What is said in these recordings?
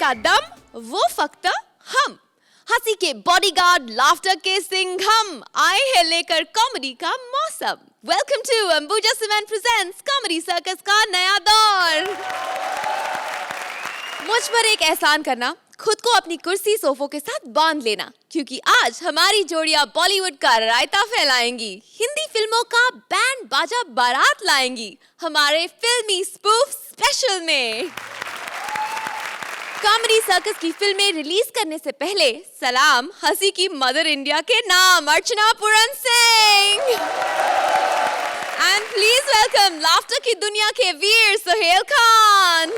का दम वो फक्त हम, हंसी के बॉडीगार्ड, लाफ्टर के सिंघम आए हैं लेकर कॉमेडी का मौसम। Welcome to Ambuja cement presents comedy circus का नया दौर। मुझ पर एक एहसान करना, खुद को अपनी कुर्सी सोफों के साथ बांध लेना, क्योंकि आज हमारी जोड़ियां बॉलीवुड का रायता फैलाएंगी, हिंदी फिल्मों का बैंड बाजा बारात लाएंगी हमारे फिल्मी स्पूफ स्पेशल में। कॉमेडी सर्कस की फिल्में रिलीज करने से पहले सलाम हंसी की मदर इंडिया के नाम Archana Puran Singh. And please welcome laughter की दुनिया के वीर सुहेल खान।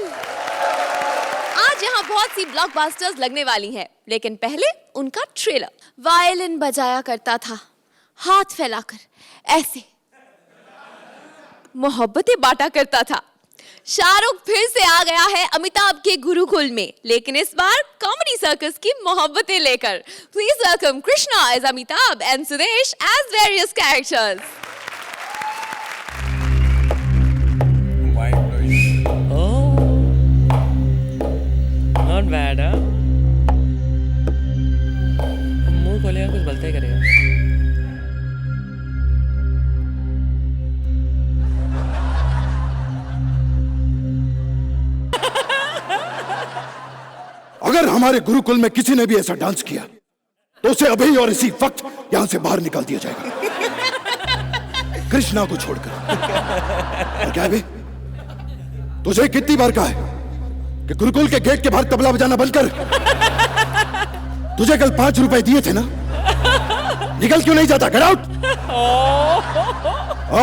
आज यहाँ बहुत सी ब्लॉकबस्टर्स लगने वाली हैं, लेकिन पहले उनका ट्रेलर। वायलिन बजाया करता था हाथ फैलाकर, ऐसे मोहब्बतें बांटा करता था। शाहरुख फिर से आ गया है अमिताभ के गुरुकुल में, लेकिन इस बार कॉमेडी सर्कस की मोहब्बतें लेकर। Please welcome Krishna as Amitabh and Sudesh as various characters. Not bad. मुंह खोलेगा कुछ बोलते ही करेगा। अगर हमारे गुरुकुल में किसी ने भी ऐसा डांस किया तो उसे अभी और इसी वक्त यहां से बाहर निकाल दिया जाएगा, कृष्णा को छोड़कर। और क्या है बे? तुझे कितनी बार कहा है कि गुरुकुल के गेट के बाहर तबला बजाना बंद कर। तुझे कल 5 रुपए दिए थे ना, निकल क्यों नहीं जाता? Get out.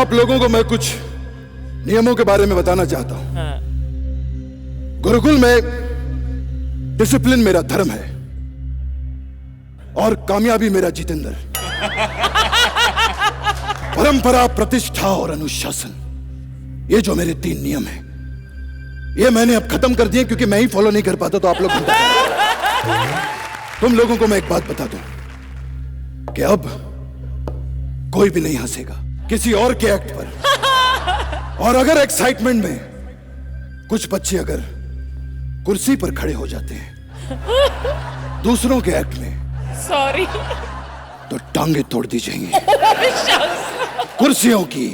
आप लोगों को मैं कुछ नियमों के बारे में बताना चाहता हूं। गुरुकुल में डिसिप्लिन मेरा धर्म है और कामयाबी मेरा जितेंद्र। परंपरा, प्रतिष्ठा और अनुशासन, ये जो मेरे 3 नियम हैं, ये मैंने अब खत्म कर दिए, क्योंकि मैं ही फॉलो नहीं कर पाता तो आप लोग। तुम लोगों को मैं एक बात बता दूं कि अब कोई भी नहीं हंसेगा किसी और के एक्ट पर। और अगर एक्साइटमेंट में कुछ बच्चे अगर कुर्सी पर खड़े हो जाते हैं दूसरों के एक्ट में, सॉरी, तो टांगे तोड़ दी जाएंगी कुर्सियों की।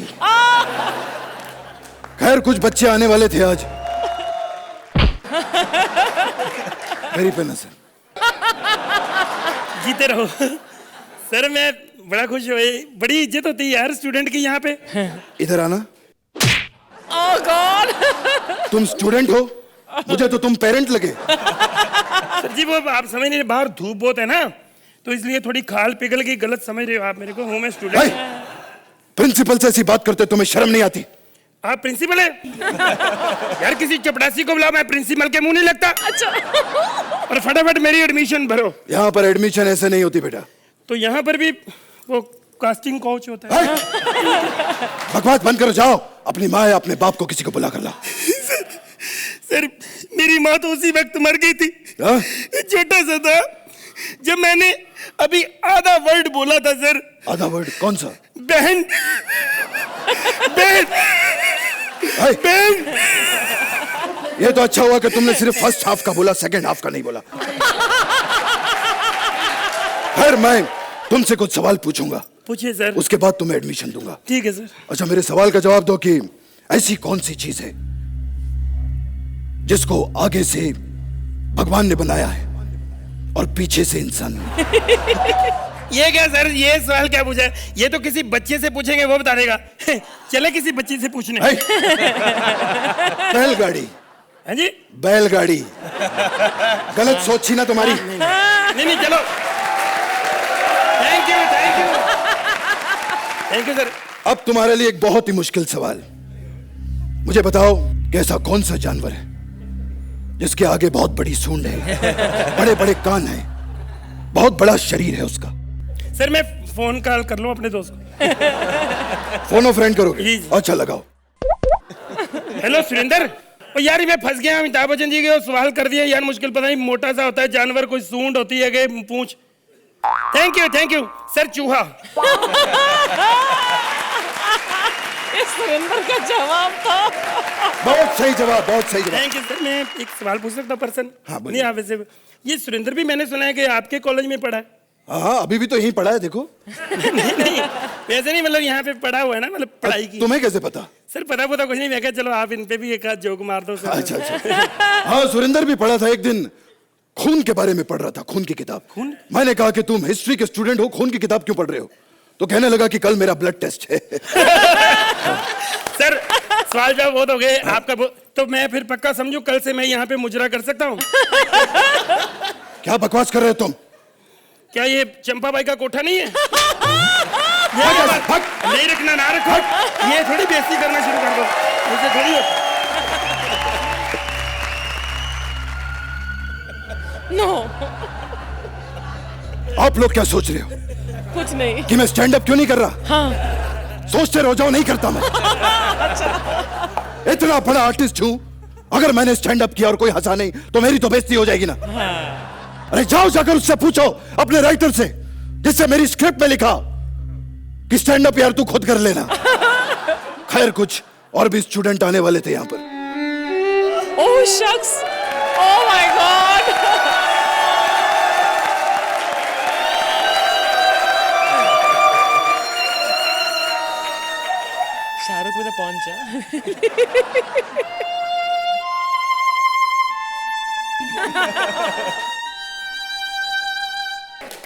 खैर कुछ बच्चे आने वाले थे आज मेरी पे नजर। जीते रहो सर। मैं बड़ा खुश हुआ, बड़ी इज्जत होती है यार स्टूडेंट की यहाँ पे। इधर आना। ओह गॉड, तुम स्टूडेंट हो, मुझे तो तुम पेरेंट लगे। सर जी वो आप समझ नहीं, बाहर धूप बहुत है ना, तो इसलिए थोड़ी खाल पिघल गई। गलत समझ रहे हो आप मेरे को, हूँ मैं स्टूडेंट। प्रिंसिपल से ऐसी बात करते तुम्हें शर्म नहीं आती? आप प्रिंसिपल है? यार किसी चपड़ासी को बुलाओ, मैं प्रिंसिपल के मुंह नहीं लगता। अच्छा। और फटाफट मेरी एडमिशन भरो। यहाँ पर एडमिशन ऐसे नहीं होती बेटा। तो यहाँ पर भी वो कास्टिंग कोच होता है। बकवास बंद करो, जाओ अपनी माँ या अपने बाप को किसी को बुला कर लाओ। सर मेरी माँ तो उसी वक्त मर गई थी, छोटा सा था जब मैंने अभी आधा वर्ड बोला था सर। आधा वर्ड कौन सा? बहन। बहन। बहन। ये तो अच्छा हुआ कि तुमने सिर्फ फर्स्ट हाफ का बोला, सेकंड हाफ का नहीं बोला। खैर मैं तुमसे कुछ सवाल पूछूंगा। पूछिए सर। उसके बाद तुम्हें एडमिशन दूंगा। ठीक है सर। अच्छा मेरे सवाल का जवाब दो कि ऐसी कौन सी चीज है जिसको आगे से भगवान ने बनाया है और पीछे से इंसान ने? ये क्या सर, ये सवाल क्या पूछा है? ये तो किसी बच्चे से पूछेंगे वो बता देगा। चले किसी बच्चे से पूछने। बैलगाड़ी। हाँ जी बैलगाड़ी। गलत सोची ना तुम्हारी। नहीं चलो। Thank you thank you thank you sir. अब तुम्हारे लिए एक बहुत ही मुश्किल सवाल। मुझे बताओ कि ऐसा कौन सा जानवर है जिसके आगे बहुत बड़ी सूंड है, बड़े बड़े कान हैं, बहुत बड़ा शरीर है उसका? सर मैं फोन कॉल कर लूं अपने दोस्त को। फोन ऑफ फ्रेंड करोगे? जी। अच्छा लगाओ। हेलो सुरेंद्र। ओ यार मैं फंस गया, अमिताभ बच्चन जी के सवाल कर दिया यार, मुश्किल पता नहीं मोटा सा होता है जानवर, कोई सूंड होती है कि पूंछ। Thank you sir. चूहा। ये सुरेंद्र का जवाब था। बहुत सही जवाब, बहुत सही जवाब। Thank you sir. मैं एक सवाल पूछ सकता हूँ पर्सन? हाँ, बोलिए। नहीं, आप वैसे ये सुरेंद्र भी मैंने सुना है कि आपके कॉलेज में पढ़ा है। हाँ, अभी भी तो यहीं पढ़ा है, देखो। नहीं, वैसे नहीं, मतलब यहाँ पे पढ़ा हुआ है ना, मतलब पढ़ाई की। तुम्हें कैसे पता? सर पता कुछ नहीं, मैं कहा चलो आप इन पे भी एक आध जोक मार दो सर। अच्छा अच्छा। हाँ, सुरेंद्र भी पढ़ा था। एक दिन खून के बारे में पढ़ रहा था, खून की किताब। खून? मैंने कहा कि तुम हिस्ट्री के स्टूडेंट हो, खून की किताब क्यों पढ़ रहे हो? तो कहने लगा कि कल मेरा ब्लड टेस्ट है। सर सवाल जवाब बहुत हो गए आपका, तो मैं फिर पक्का समझू कल से मैं यहाँ पे मुजरा कर सकता हूँ? क्या बकवास कर रहे हो तुम? क्या ये चंपाबाई का कोठा नहीं है? भाग। नहीं रखना, ना रखो। ये थोड़ी बेइज्जती करना शुरू कर दो, मुझे थोड़ी होता। नो, आप लोग क्या सोच रहे हो कुछ नहीं। कि मैं स्टैंड अप क्यों नहीं कर रहा? हाँ। सोचते रहो जाओ, नहीं करता मैं। इतना बड़ा आर्टिस्ट हूं, अगर मैंने स्टैंड अप किया और कोई हंसा नहीं तो मेरी तो बेइज्जती हो जाएगी ना। अरे जाओ, जाकर उससे पूछो, अपने राइटर से, जिससे मेरी स्क्रिप्ट में लिखा कि स्टैंड अप यार तू खुद कर लेना। खैर, कुछ और भी स्टूडेंट आने वाले थे यहाँ पर। ओह शख्स, ओह माय गॉड। शाहरुख में तो पहुंचा।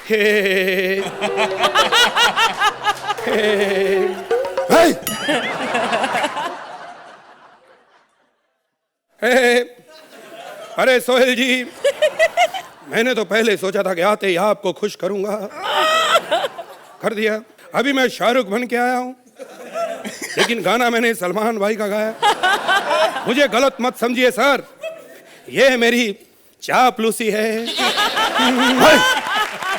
हे अरे सोहेल जी, मैंने तो पहले सोचा था कि आते ही आपको खुश करूंगा, कर दिया। अभी मैं शाहरुख बन के आया हूं, लेकिन गाना मैंने सलमान भाई का गाया। मुझे गलत मत समझिए सर, ये मेरी चापलूसी है।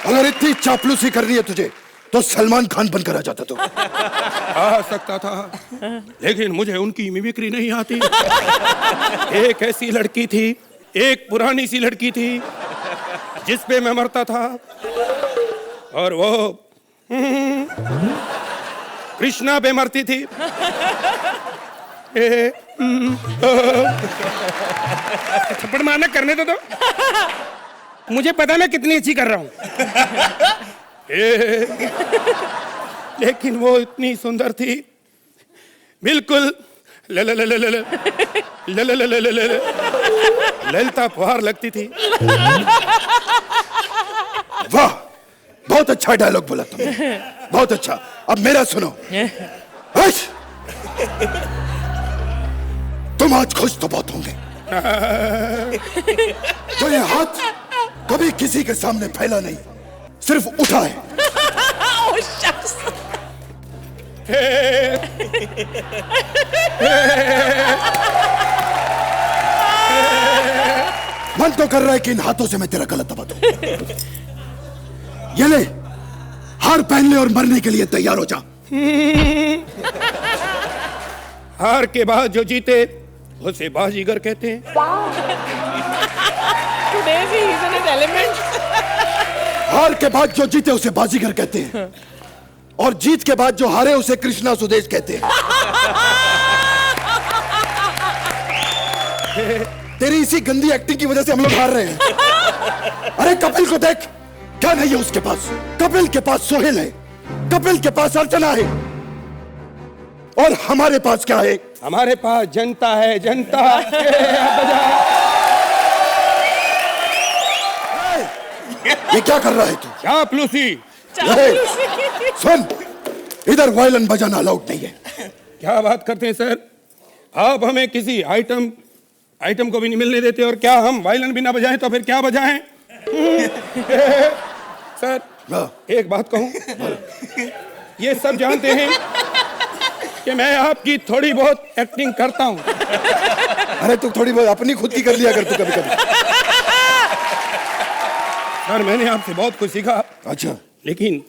अगर इतनी चापलूसी करनी है तुझे तो सलमान खान बनकर आ जाता। तो आ सकता था, लेकिन मुझे उनकी मिमिक्री नहीं आती। एक ऐसी लड़की थी, एक पुरानी सी लड़की थी जिस पे मैं मरता था, और वो कृष्णा पे मरती थी। थप्पड़ मारना करने दो। मुझे पता मैं कितनी अच्छी कर रहा हूं। लेकिन वो इतनी सुंदर थी, बिल्कुल ललिता फुहार लगती थी। वाह, बहुत अच्छा डायलॉग बोला तुमने, बहुत अच्छा। अब मेरा सुनो। तुम आज खुश तो बहुत होंगे। तो ये हाथ कभी किसी के सामने फैला नहीं, सिर्फ उठा है। ओह शख्स। मन तो कर रहा है कि इन हाथों से मैं तेरा गला दबा दूं। ये ले, हार पहन ले और मरने के लिए तैयार हो जा। हार के बाद जो जीते उसे बाजीगर कहते हैं। Today he is in his element. हार के बाद जो जीते उसे बाजीगर कहते हैं, और जीत के बाद जो हारे उसे कृष्णा सुदेश कहते हैं। तेरी इसी गंदी एक्टिंग की वजह से हम लोग हार रहे हैं। अरे कपिल को देख, क्या नहीं है उसके पास? कपिल के पास सोहेल है, कपिल के पास अर्चना है, और हमारे पास क्या है? हमारे पास जनता है, जनता। ये क्या कर रहा है तू? चापलूसी। सुन, इधर वायलिन बजाना अलाउड नहीं है। क्या बात करते हैं सर, आप हमें किसी आइटम को भी नहीं मिलने देते, और क्या हम वायलिन भी ना बजाएं तो फिर क्या बजाएं? सर एक बात कहूं, ये सब जानते हैं कि मैं आपकी थोड़ी बहुत एक्टिंग करता हूं। अरे तू थोड़ी बहुत अपनी खुद की कर लिया कर तू कभी कभी। सर मैंने आपसे बहुत कुछ सीखा। अच्छा, लेकिन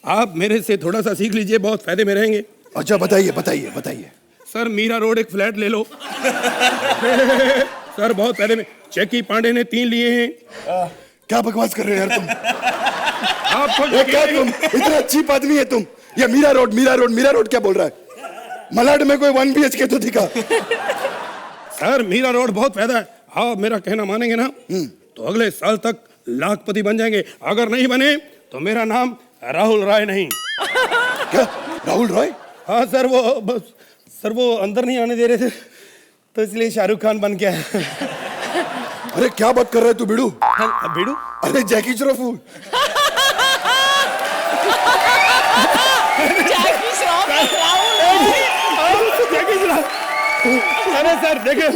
आप मेरे से थोड़ा सा सीख लीजिए, बहुत फायदे में रहेंगे। अच्छा, बताइए बताइए बताइए। सर मीरा रोड एक फ्लैट ले लो। सर बहुत फायदे में। चेकी पांडे ने 3 लिए हैं। क्या बकवास कर रहे हो यार तुम? आपको ये क्या तुम इतना चीप आदमी है तुम? ये मीरा रोड क्या बोल रहा है? मलाड में कोई 1 BHK तो दिखा। सर मीरा रोड बहुत फायदा है, आप मेरा कहना मानेंगे ना तो अगले साल तक लाखपति बन जाएंगे। अगर नहीं बने तो मेरा नाम राहुल राय नहीं। क्या राहुल रॉय? हाँ सर, वो अंदर नहीं आने दे रहे थे तो इसलिए शाहरुख खान बन गया है। अरे क्या बात कर रहा है तू बिड़ू? बिड़ू? अरे जैकी श्रॉफ। अरे सर देखिए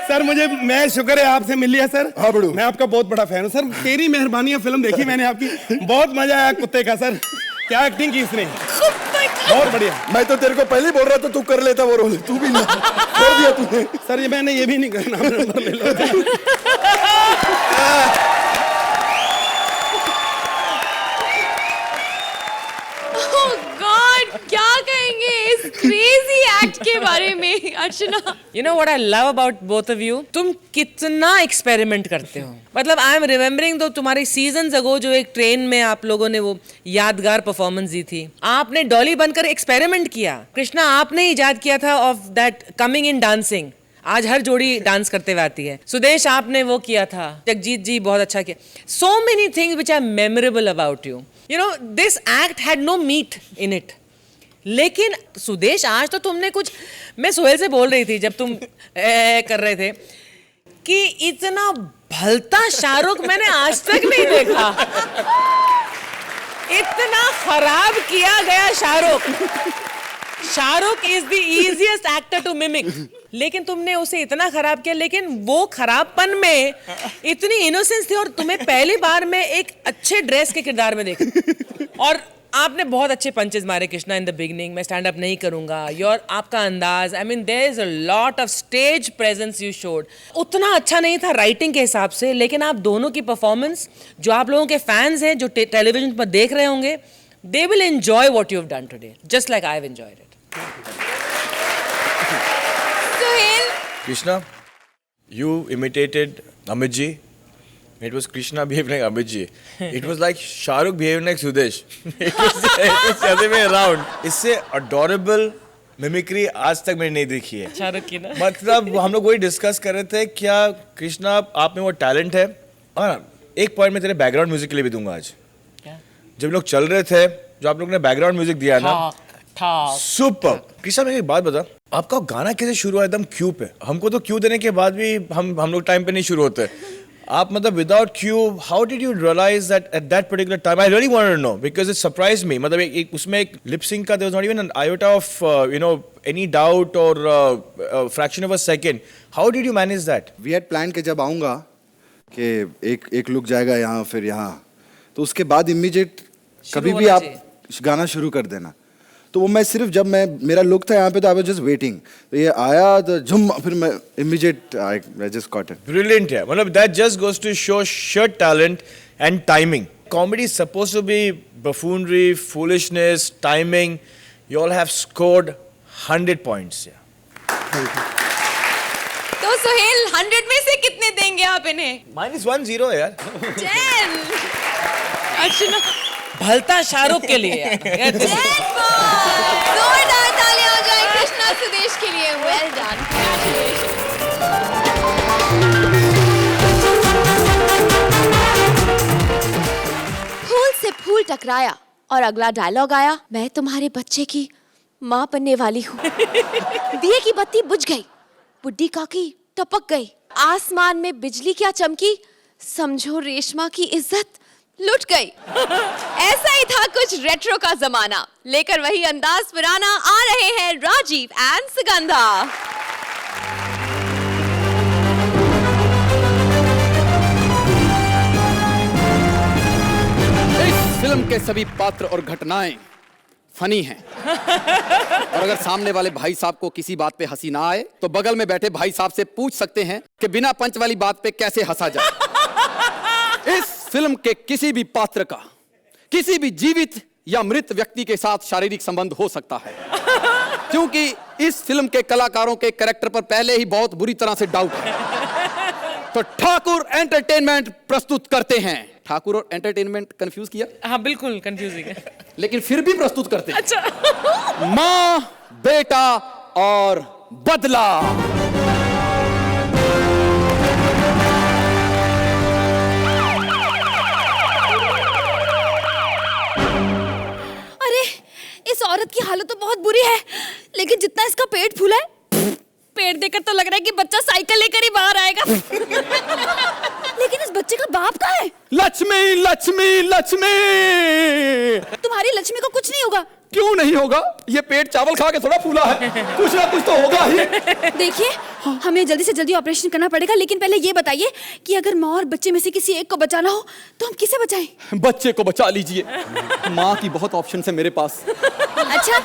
सर, मैं शुक्र है आपसे मिल लिया सर। हाँ बिड़ू। मैं आपका बहुत बड़ा फैन हूँ सर, तेरी मेहरबानी है। फिल्म देखी मैंने आपकी, बहुत मजा आया कुत्ते का सर। क्या एक्टिंग की इसने, बहुत बढ़िया। मैं तो तेरे को पहले ही बोल रहा था तू कर लेता वो रोल, तू भी ना कर दिया तूने। सर ये मैंने ये भी नहीं करना, नंबर ले लो। Oh God, क्या कहेंगे इस क्रेजी एक्ट के बारे में अर्चना? You know what I love about both of you? तुम कितना एक्सपेरिमेंट करते हो। मतलब आई एम रिमेम्बरिंग दो तुम्हारी सीजन्स अगो जो एक ट्रेन में आप लोगों ने वो यादगार परफॉर्मेंस दी थी, आपने डॉली बनकर एक्सपेरिमेंट किया। कृष्णा आपने इजाद किया था of that coming in dancing. आज हर जोड़ी डांस करते हुए आती है। सुदेश आपने वो किया था, जगजीत जी बहुत अच्छा किया। So many things which are memorable about you. You know this act had no meat in it. लेकिन सुदेश आज तो तुमने कुछ, मैं सोहेल से बोल रही थी जब तुम कर रहे थे कि इतना भलता शाहरुख मैंने आज तक नहीं देखा। इतना खराब किया गया Shahrukh is the easiest actor to mimic. लेकिन तुमने उसे इतना खराब किया, लेकिन वो खराबपन में इतनी इनोसेंस थी और तुम्हें पहली बार में एक अच्छे ड्रेस के किरदार में देखा। और आपने बहुत अच्छे पंचेस मारे कृष्णा इन द बिगनिंग। मैं स्टैंड अप नहीं करूंगा, योर आपका अंदाज, I mean there is a lot of stage presence you showed. उतना अच्छा नहीं था राइटिंग के हिसाब से, लेकिन आप दोनों की परफॉर्मेंस, जो आप लोगों के फैंस हैं जो टेलीविजन पर देख रहे होंगे, they will enjoy what you have done today just like I have enjoyed it. Suhel, Krishna, you imitated Amit ji. It was Krishna behaving like Amit ji. It was like Shah Rukh behaving like Sudesh. It was the other way around. इससे adorable mimicry आज तक मैंने नहीं देखी है। शाहरुख की ना। मतलब हम लोग वही डिस्कस कर रहे थे, क्या कृष्णा आप में वो टैलेंट है। और एक पॉइंट मैं तेरे बैकग्राउंड म्यूजिक के लिए भी दूंगा आज। जब लोग चल रहे थे, जो आप लोग ने बैकग्राउंड म्यूजिक दिया ना, सुपर। कृष्णा मेरे एक बात बता, आपका गाना कैसे शुरू हुआ एकदम क्यू पे? हमको तो क्यू देने के बाद भी हम लोग टाइम पे नहीं शुरू होते। आप मतलब without cue, how did you realize that at that particular time? I really wanted to know because it surprised me. मतलब एक उसमें एक लिप सिंक का there was not even an iota of you know any doubt और fraction of a second. How did you manage that? We had plan के जब आऊँगा कि एक लुक जाएगा यहाँ फिर यहाँ, तो उसके बाद इमीडिएट कभी भी आप गाना शुरू कर देना। तो वो मैं सिर्फ जब मेरा लुक था यहाँ पे तो आई वाज जस्ट वेटिंग, तो ये आया तो झुम, फिर मैं immediate I just caught it. Brilliant है, मतलब that just goes to show sheer talent and timing. Comedy is supposed to be buffoonery, foolishness, timing. You all have scored 100 points. तो सुहेल 100 में से कितने देंगे आप इन्हें? -1 यार। 10। अर्चना, भलता शाहरुख के लिए यार। 10 जोरदार तालियां हो जाए कृष्णा सुदेश के लिए। वेल डन, फूल से फूल टकराया और अगला डायलॉग आया, मैं तुम्हारे बच्चे की माँ बनने वाली हूँ। दिए की बत्ती बुझ गई, बुड्ढी काकी टपक गई, आसमान में बिजली क्या चमकी, समझो रेशमा की इज्जत लुट गई। ऐसा ही था कुछ रेट्रो का जमाना, लेकर वही अंदाज पुराना आ रहे हैं राजीव एंड सुगंधा। इस फिल्म के सभी पात्र और घटनाएं फनी हैं। और अगर सामने वाले भाई साहब को किसी बात पे हंसी ना आए तो बगल में बैठे भाई साहब से पूछ सकते हैं कि बिना पंच वाली बात पे कैसे हंसा जाए। इस फिल्म के किसी भी पात्र का किसी भी जीवित या मृत व्यक्ति के साथ शारीरिक संबंध हो सकता है, क्योंकि इस फिल्म के कलाकारों के कैरेक्टर पर पहले ही बहुत बुरी तरह से डाउट है। तो ठाकुर एंटरटेनमेंट प्रस्तुत करते हैं। ठाकुर और एंटरटेनमेंट कंफ्यूज किया? हाँ बिल्कुल कंफ्यूजिंग है, लेकिन फिर भी प्रस्तुत करते हैं। अच्छा। माँ बेटा और बदला। अरे इस औरत की हालत तो बहुत बुरी है, लेकिन जितना इसका पेट फूला है, पेट देखकर तो लग रहा है कि बच्चा साइकिल लेकर ही बाहर आएगा। लेकिन इस बच्चे का बाप कहाँ है? लक्ष्मी लक्ष्मी लक्ष्मी। तुम्हारी लक्ष्मी को कुछ नहीं होगा। क्यों नहीं होगा? ये पेट चावल खा के थोड़ा फूला है, कुछ ना कुछ तो होगा ही। देखिए, हमें जल्दी से जल्दी ऑपरेशन करना पड़ेगा, लेकिन पहले ये बताइए कि अगर माँ और बच्चे में से किसी एक को बचाना हो तो हम किसे बचाएं? बच्चे को बचा लीजिए, माँ की बहुत ऑप्शन है मेरे पास। अच्छा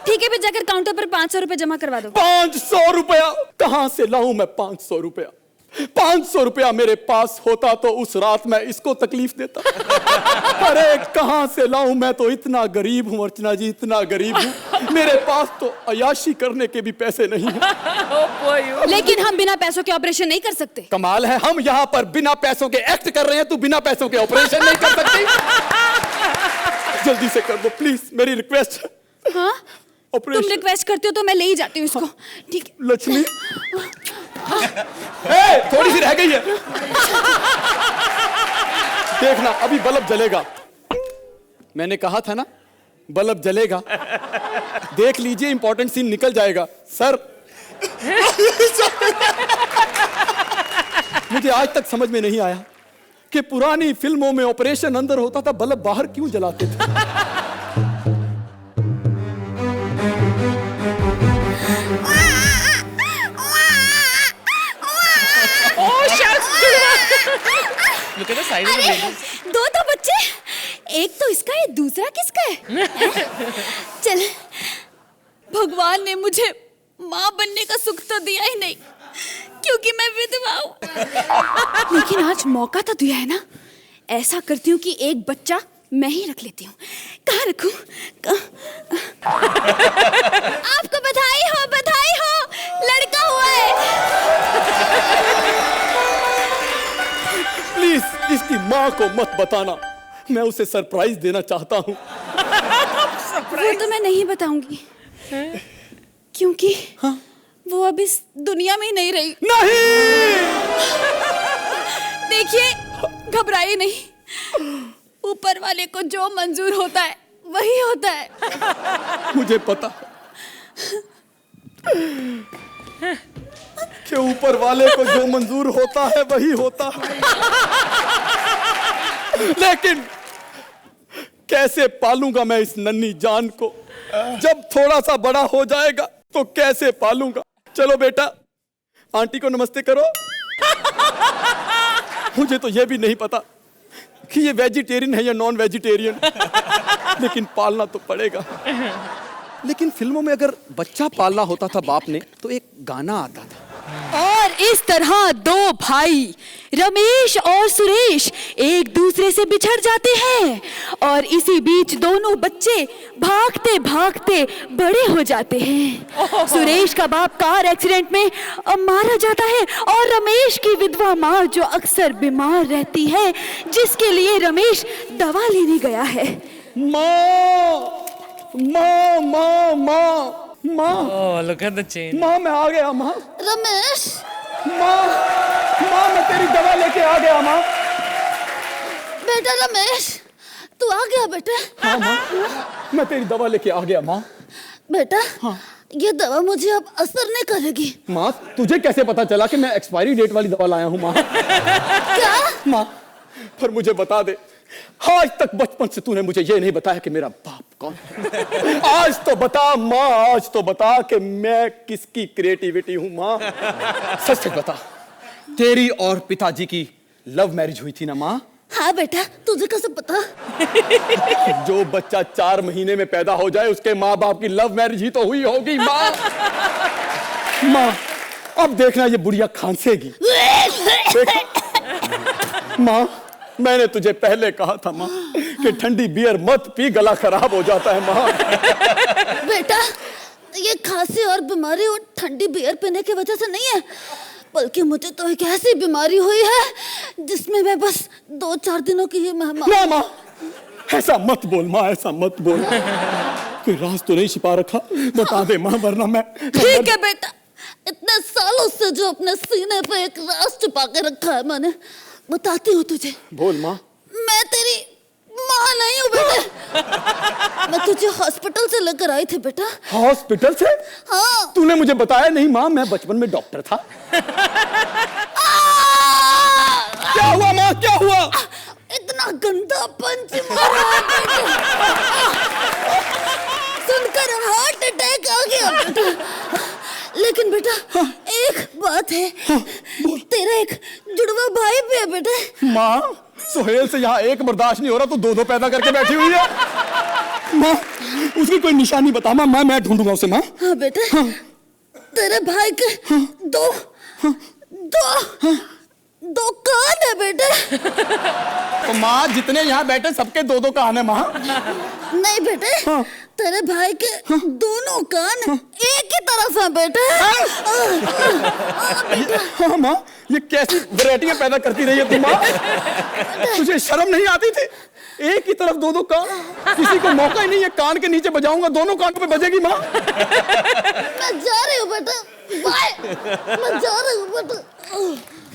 ठीक है, फिर जाकर काउंटर पर 500 रुपए जमा करवा दो। 500 रुपया? कहाँ से लाऊं मैं 500 रुपया? 500 रुपया मेरे पास होता तो उस रात मैं इसको तकलीफ देता। अरे कहाँ से लाऊं? मैं तो इतना गरीब हूँ अर्चना जी, इतना गरीब हूँ, मेरे पास तो अयाशी करने के भी पैसे नहीं हैं। लेकिन हम बिना पैसों के ऑपरेशन नहीं कर सकते। कमाल है, हम यहाँ पर बिना पैसों के एक्ट कर रहे हैं, तू बिना पैसों के ऑपरेशन नहीं कर सकती। जल्दी से कर दो प्लीज, मेरी रिक्वेस्ट है। हाँ ऑपरेशन। तुम रिक्वेस्ट करती हो तो मैं ले ही जाती हूँ इसको। ठीक है लक्ष्मी, थोड़ी सी रह गई है, देखना अभी बल्ब जलेगा। मैंने कहा था ना बल्ब जलेगा, देख लीजिए इंपॉर्टेंट सीन निकल जाएगा। सर मुझे आज तक समझ में नहीं आया कि पुरानी फिल्मों में ऑपरेशन अंदर होता था, बल्ब बाहर क्यों जलाते थे? Look at the size of the baby. दो तो बच्चे, एक तो इसका है, दूसरा किसका है? चल, भगवान ने मुझे माँ बनने का सुख तो दिया ही नहीं, क्योंकि मैं विधवा हूँ। लेकिन आज मौका तो दिया है ना, ऐसा करती हूँ कि एक बच्चा मैं ही रख लेती हूँ। कहाँ रखूँ? आपको बधाई हो, लड़का हुआ है। प्लीज इसकी माँ को मत बताना, मैं उसे सरप्राइज देना चाहता हूँ। वो तो मैं नहीं बताऊंगी, क्योंकि वो अब इस दुनिया में ही नहीं रही। नहीं, देखिए घबराइए नहीं, ऊपर वाले को जो मंजूर होता है वही होता है। मुझे पता कि ऊपर वाले को जो मंजूर होता है वही होता है, लेकिन कैसे पालूंगा मैं इस नन्ही जान को? जब थोड़ा सा बड़ा हो जाएगा तो कैसे पालूंगा? चलो बेटा, आंटी को नमस्ते करो। मुझे तो यह भी नहीं पता कि ये वेजिटेरियन है या नॉन वेजिटेरियन, लेकिन पालना तो पड़ेगा। लेकिन फिल्मों में अगर बच्चा पालना होता था बाप ने तो एक गाना आता था, और इस तरह दो भाई रमेश और सुरेश एक दूसरे से बिछड़ जाते हैं, और इसी बीच दोनों बच्चे भागते भागते बड़े हो जाते हैं। सुरेश का बाप कार एक्सीडेंट में मारा जाता है, और रमेश की विधवा माँ जो अक्सर बीमार रहती है, जिसके लिए रमेश दवा लेने गया है। माँ माँ माँ माँ माँ, Oh, look at the chain. माँ मैं आ गया माँ। रमेश, माँ माँ मैं तेरी दवा लेके आ गया माँ। बेटा रमेश, तू आ गया बेटा? हाँ माँ, मैं तेरी दवा लेके आ गया माँ। बेटा ये दवा मुझे अब असर नहीं करेगी। माँ तुझे कैसे पता चला कि मैं एक्सपायरी डेट वाली दवा लाया हूँ माँ? क्या? माँ पर मुझे बता दे, आज तक बचपन से तूने मुझे ये नहीं बताया कि मेरा बाप कौन है। आज तो बता माँ, आज तो बता कि मैं किसकी क्रिएटिविटी हूँ माँ। सच सच बता, तेरी और पिताजी की लव मैरिज हुई थी ना माँ? हाँ बेटा, तुझे कैसे पता? जो बच्चा 4 महीने में पैदा हो जाए उसके माँ बाप की लव मैरिज ही तो हुई होगी माँ। माँ अब देखना ये बुढ़िया खांसेगी। माँ मैंने तुझे पहले कहा था माँ कि ठंडी बियर मत पी, गला खराब हो जाता है माँ। बेटा ये खांसी और बीमारी और ठंडी बियर पीने की वजह से नहीं है, बल्कि मुझे तो एक ऐसी बीमारी हुई है जिसमें मैं बस 2-4 दिनों की ही मेहमान। ना माँ ऐसा मत बोल माँ, ऐसा मत बोल। कोई राज तो नहीं छिपा रखा? बता दे माँ, वरना मैं ठीक है बेटा, इतने सालों से जो अपने सीने पे एक राज छुपा के रखा है मैंने, बताती हूँ तुझे। बोल माँ। मैं तेरी माँ नहीं हूँ बेटा। मैं तुझे हॉस्पिटल से लेकर आई थी बेटा। हॉस्पिटल से? हाँ। तूने मुझे बताया नहीं माँ, मैं बचपन में डॉक्टर था। क्या हुआ माँ, क्या हुआ? इतना गंदा पंच मारा है बेटा, सुनकर हार्ट अटैक आ गया बेटा। लेकिन बेटा एक बात है, तेरा एक जुड़वा भाई भी है बेटा। माँ, सोहेल से यहाँ एक बर्दाश्त नहीं हो रहा, तो दो दो पैदा करके बैठी हुई है। माँ, उसकी कोई निशानी बता माँ, मैं ढूंढूंगा उसे माँ। हाँ बेटा, हाँ। तेरे भाई के दो दो कान है बेटे। तो माँ, जितने यहाँ बैठे सबके दो दो कान है माँ। नहीं बेटे, हाँ। तेरे भाई के दोनों कान एक ही तरफ है बेटे। हाँ माँ, ये कैसी वैरायटियां पैदा करती रही है तुम माँ? तुझे शर्म नहीं आती थी? एक ही तरफ दो दो कान, किसी को मौका ही नहीं है। कान के नीचे बजाऊंगा, दोनों कान पे बजेगी माँ। मैं जा रही हूँ बेटा, बाय। मैं जा रही हूँ बेटा।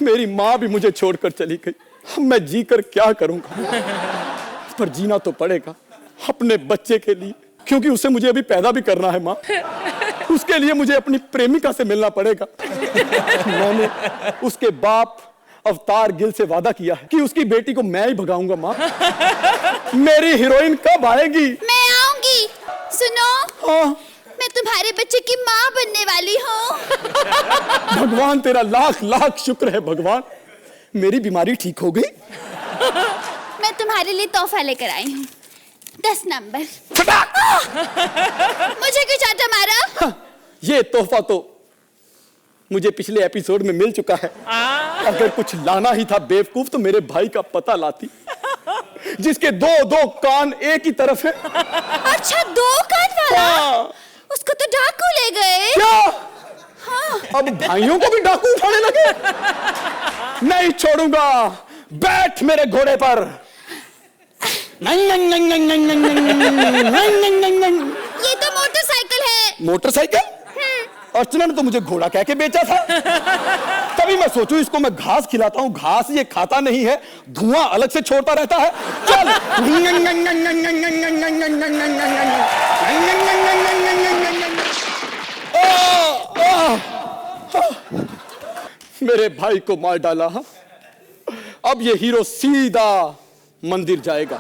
मेरी माँ भी मुझे छोड़कर चली गई, अब मैं जी कर क्या करूंगा? पर जीना तो पड़ेगा अपने बच्चे के लिए, क्योंकि उसे मुझे अभी पैदा भी करना है माँ। उसके लिए मुझे अपनी प्रेमिका से मिलना पड़ेगा। मैंने उसके बाप अवतार गिल से वादा किया है कि उसकी बेटी को मैं ही भगाऊंगा माँ। मेरी हीरोइन कब आएगी? मैं आऊंगी। सुनो, हाँ। मैं तुम्हारे बच्चे की माँ बनने वाली हूँ। भगवान तेरा लाख लाख शुक्र है भगवान, मेरी बीमारी ठीक हो गई। मैं तुम्हारे लिए तोहफा लेकर आई हूँ, 10 नंबर। मुझे क्यों चाटा मारा? हाँ, ये तोहफा तो मुझे पिछले एपिसोड में मिल चुका है। अगर कुछ लाना ही था बेवकूफ, तो मेरे भाई का पता लाती, जिसके दो दो कान एक ही तरफ है। अच्छा, 2 कान वाला? हाँ। उसको तो डाकू ले गए। क्या? हाँ। अब भाइयों को भी डाकू उठाने लगे? नहीं छोड़ूंगा, बैठ मेरे घोड़े पर। ये तो मोटरसाइकिल है। मोटरसाइकिल? अर्चना ने तो मुझे घोड़ा कह के बेचा था। तभी मैं सोचूं इसको मैं घास खिलाता हूँ, घास ये खाता नहीं है, धुआं अलग से छोड़ता रहता है। चल। मेरे भाई को मार डाला। अब ये हीरो सीधा मंदिर जाएगा,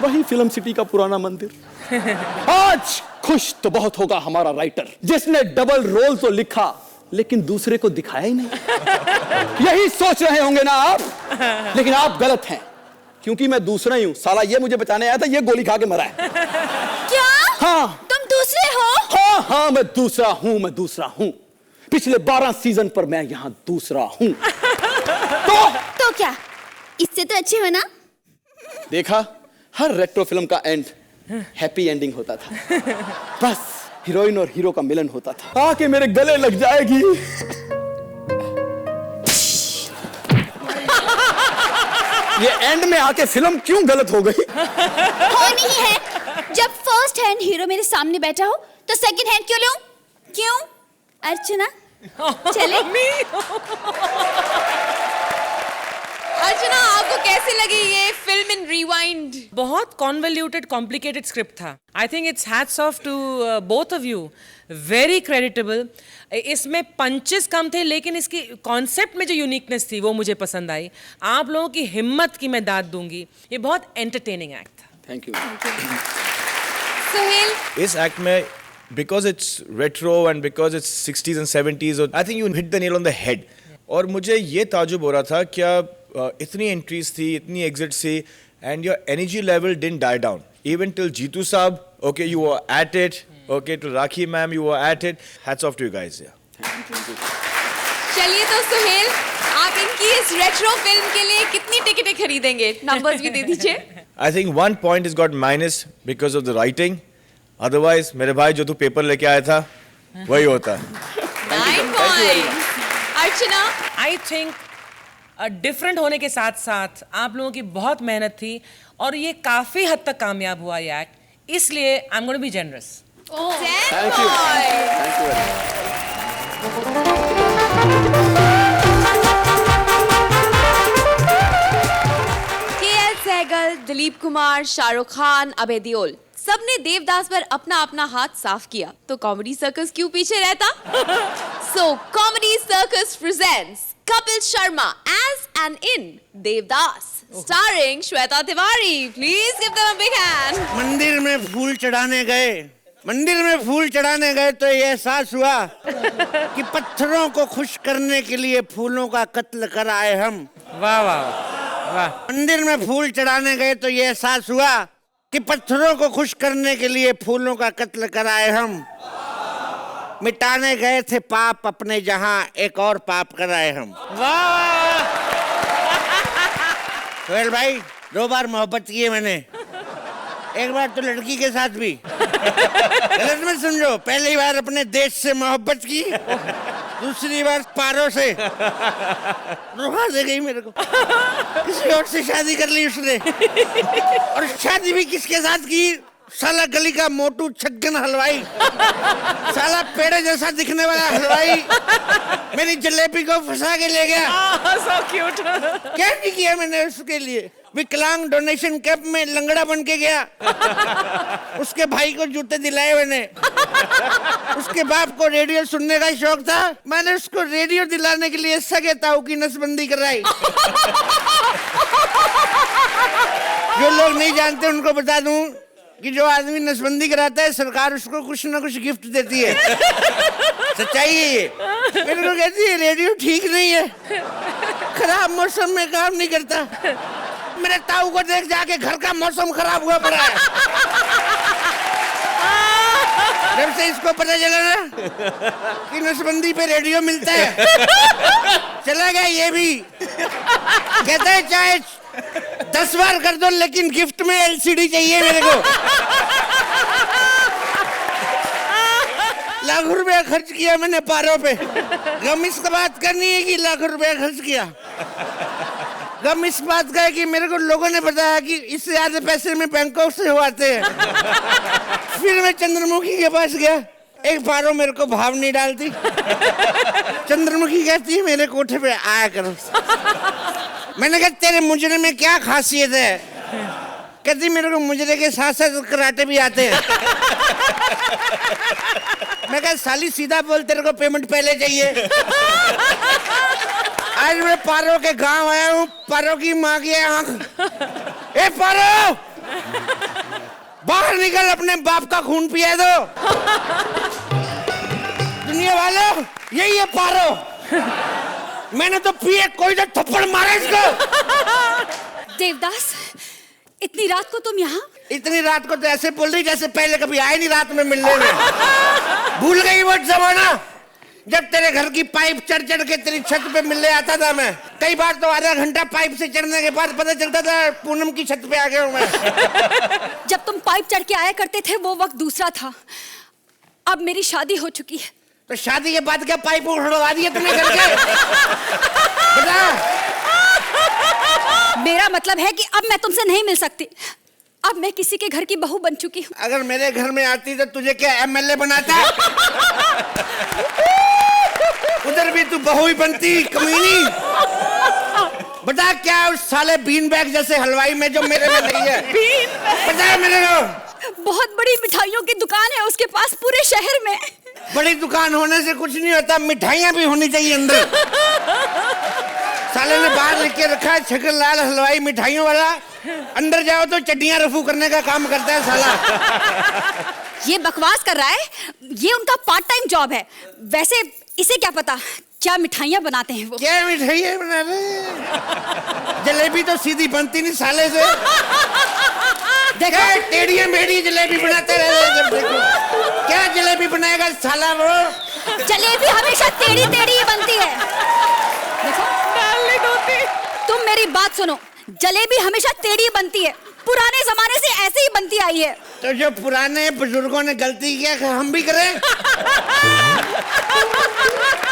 वही फिल्म सिटी का पुराना मंदिर। आज खुश तो बहुत होगा हमारा राइटर, जिसने डबल रोल तो लिखा लेकिन दूसरे को दिखाया ही नहीं। यही सोच रहे होंगे ना आप, लेकिन आप गलत हैं, क्योंकि मैं दूसरा ही हूं। साला ये मुझे बचाने आया था, ये गोली खा के मरा है। क्या? हाँ। तुम दूसरे हो? हाँ, मैं दूसरा हूं। पिछले 12 सीजन पर मैं यहाँ दूसरा हूं। तो क्या इससे तो अच्छे हो ना? देखा, हर रेट्रो फिल्म का एंड हैप्पी एंडिंग होता था। बस हीरोइन और हीरो का मिलन होता था। आके मेरे गले लग जाएगी। ये एंड में आके फिल्म क्यों गलत हो गई? होनी ही है। जब फर्स्ट हैंड हीरो मेरे सामने बैठा हो तो सेकंड हैंड क्यों लूं? क्यों? अर्चना चले? अर्चना, आपको कैसी लगी ये फिल्म इन रिवाइंड? बहुत कॉन्वोल्यूटेड कॉम्प्लिकेटेड स्क्रिप्ट था। I think it's hats off to both of you, very creditable. इसमें पंचेस कम थे, लेकिन इसकी कॉन्सेप्ट में जो यूनिकनेस थी वो मुझे पसंद आई। आप लोगों की हिम्मत की मैं दाद दूंगी, ये बहुत एंटरटेनिंग एक्ट था। Thank you. सुहेल, इस एक्ट में because it's retro and because it's 60s and 70s, I think you hit the nail on the head. और मुझे ये ताजुब हो रहा था, क्या इतनी एंट्रीज थी, इतनी एग्जिट्स थी, and your energy level didn't die down. Even till Jeetu Saab, okay, you were at it. Okay, to Rakhi ma'am, you were at it. Hats off to you guys. Yeah. चलिए तो सुहेल, आप इनकी इस retro film के लिए कितनी टिकटें खरीदेंगे? नंबर्स भी दे दीजिए। I think 1 point has got minus because of the writing. Otherwise, मेरे भाई जो तू पेपर लेके आया था, वही होता। 9 points. Archana, I think different होने के साथ साथ आप लोगों की बहुत मेहनत थी और ये काफ़ी हद तक कामयाब हुआ ये एक्ट। इसलिए I am going to be generous. 10 Thank you. points. Thank you very much. KL Saigal, Dilip Kumar, Shahrukh Khan, Abhay Deol सबने देवदास पर अपना अपना हाथ साफ किया, तो कॉमेडी सर्कस क्यों पीछे रहता? So comedy circus presents Kapil Sharma as an in Devdas, starring Shweta Tiwari. Please give them a big hand. मंदिर में फूल चढ़ाने गए तो ये एहसास हुआ कि पत्थरों को खुश करने के लिए फूलों का कत्ल कर आए हम. वाह वाह वाह. मंदिर में फूल चढ़ाने गए तो ये एहसास हुआ कि पत्थरों को खुश करने के लिए फूलों का कत्ल कर आए हम. मिटाने गए थे पाप अपने जहां एक और पाप कर आए हम. वाह. सोहेल भाई 2 बार मोहब्बत की है मैंने, एक बार तो लड़की के साथ भी. गलत मत समझो, पहली बार अपने देश से मोहब्बत की, दूसरी बार पारों से. रुहा दे गई मेरे को, किसी और से शादी कर ली उसने. और शादी भी किसके साथ की? साला गली का मोटू छगन हलवाई, साला पेड़े जैसा दिखने वाला हलवाई मेरी जलेबी को फंसा के ले गया. So cute. क्या नहीं किया मैंने उसके लिए. विकलांग डोनेशन कैंप में लंगड़ा बन के गया, उसके भाई को जूते दिलाए मैंने. उसके बाप को रेडियो सुनने का शौक था, मैंने उसको रेडियो दिलाने के लिए सगे ताऊ की नसबंदी कराई. जो लोग नहीं जानते उनको बता दूं कि जो आदमी नसबंदी कराता है सरकार उसको कुछ ना कुछ गिफ्ट देती है. सच्चाई है ये. मेरे को कहती है रेडियो ठीक नहीं है, खराब मौसम में काम नहीं करता. मेरे ताऊ को देख जाके घर का मौसम खराब हुआ पड़ा है. जब से इसको पता चला ना कि नसबंदी पे रेडियो मिलता है, चला गया ये भी. कहता है चाहे 10 बार कर दो लेकिन गिफ्ट में एलसीडी चाहिए मेरे को. लाखों रुपया खर्च किया मैंने पारों पे. गम इस बात का नहीं है कि लाखों रुपया खर्च किया, गम इस बात का है कि मेरे को लोगों ने बताया कि इससे ज्यादा पैसे में बैंकॉक से हुआते हैं. फिर मैं चंद्रमुखी के पास गया, एक पारो मेरे को भाव नहीं डालती. चंद्रमुखी कहती है मेरे कोठे पे आया करो. मैंने कहा तेरे मुजरे में क्या खासियत है? कहती मेरे को मुजरे के साथ साथ कराटे भी आते हैं. मैं कहा साली सीधा बोल, तेरे को पेमेंट पहले चाहिए. आज मैं पारो के गांव आया हूँ, पारो की माँ की आंख. ए पारो, बाहर निकल, अपने बाप का खून पिया दो. दुनिया वालों यही है पारो. मैंने तो पिए, कोई तो थप्पड़ मारा इसको. देवदास, इतनी रात को तुम यहाँ? इतनी रात को तो ऐसे बोल रही जैसे पहले कभी आए नहीं रात में मिलने में. भूल गई वो जमाना जब तेरे घर की पाइप चढ़ चढ़ के तेरी छत पे मिलने आता था मैं. कई बार तो आधा घंटा पाइप से चढ़ने के बाद पता चलता था पूनम की छत पे आ गया हूँ मैं. जब तुम पाइप चढ़ के आया करते थे वो वक्त दूसरा था. अब मेरी शादी हो चुकी है. तो शादी के बाद क्या पाइप उड़वा दिए तुमने घर के? बता. मेरा मतलब है कि अब मैं तुमसे नहीं मिल सकती. अब मैं किसी के घर की बहू बन चुकी हूँ. अगर मेरे घर में आती तो तुझे क्या एमएलए बनाता? उधर भी तू बहू ही बनती कमीनी. बता क्या उस साले बीन बैग जैसे हलवाई में जो मेरे में नहीं है? बता मेरे को. बहुत बड़ी मिठाइयों की दुकान है उसके पास पूरे शहर में. बड़ी दुकान होने से कुछ नहीं होता, मिठाइयाँ भी होनी चाहिए अंदर. साले ने बाहर लिख के रखा है छगन लाल हलवाई मिठाइयों वाला. अंदर जाओ तो चड्डियाँ रफू करने का काम करता है साला. ये बकवास कर रहा है. ये उनका पार्ट टाइम जॉब है. वैसे इसे क्या पता क्या मिठाइयाँ बनाते हैं वो. क्या मिठाइयाँ बना रहे? जलेबी तो सीधी बनती नहीं साले से. देखो टेढ़ी मेढ़ी जलेबी बनाते रहे. देखो क्या जलेबी बनाएगा साला वो. जलेबी हमेशा टेढ़ी टेढ़ी ही बनती है. देखो तुम मेरी बात सुनो, जलेबी हमेशा टेढ़ी बनती है. पुराने जमाने से ऐसे ही बनती आई है. तो जो पुराने बुजुर्गों ने गलती किया हम भी करें?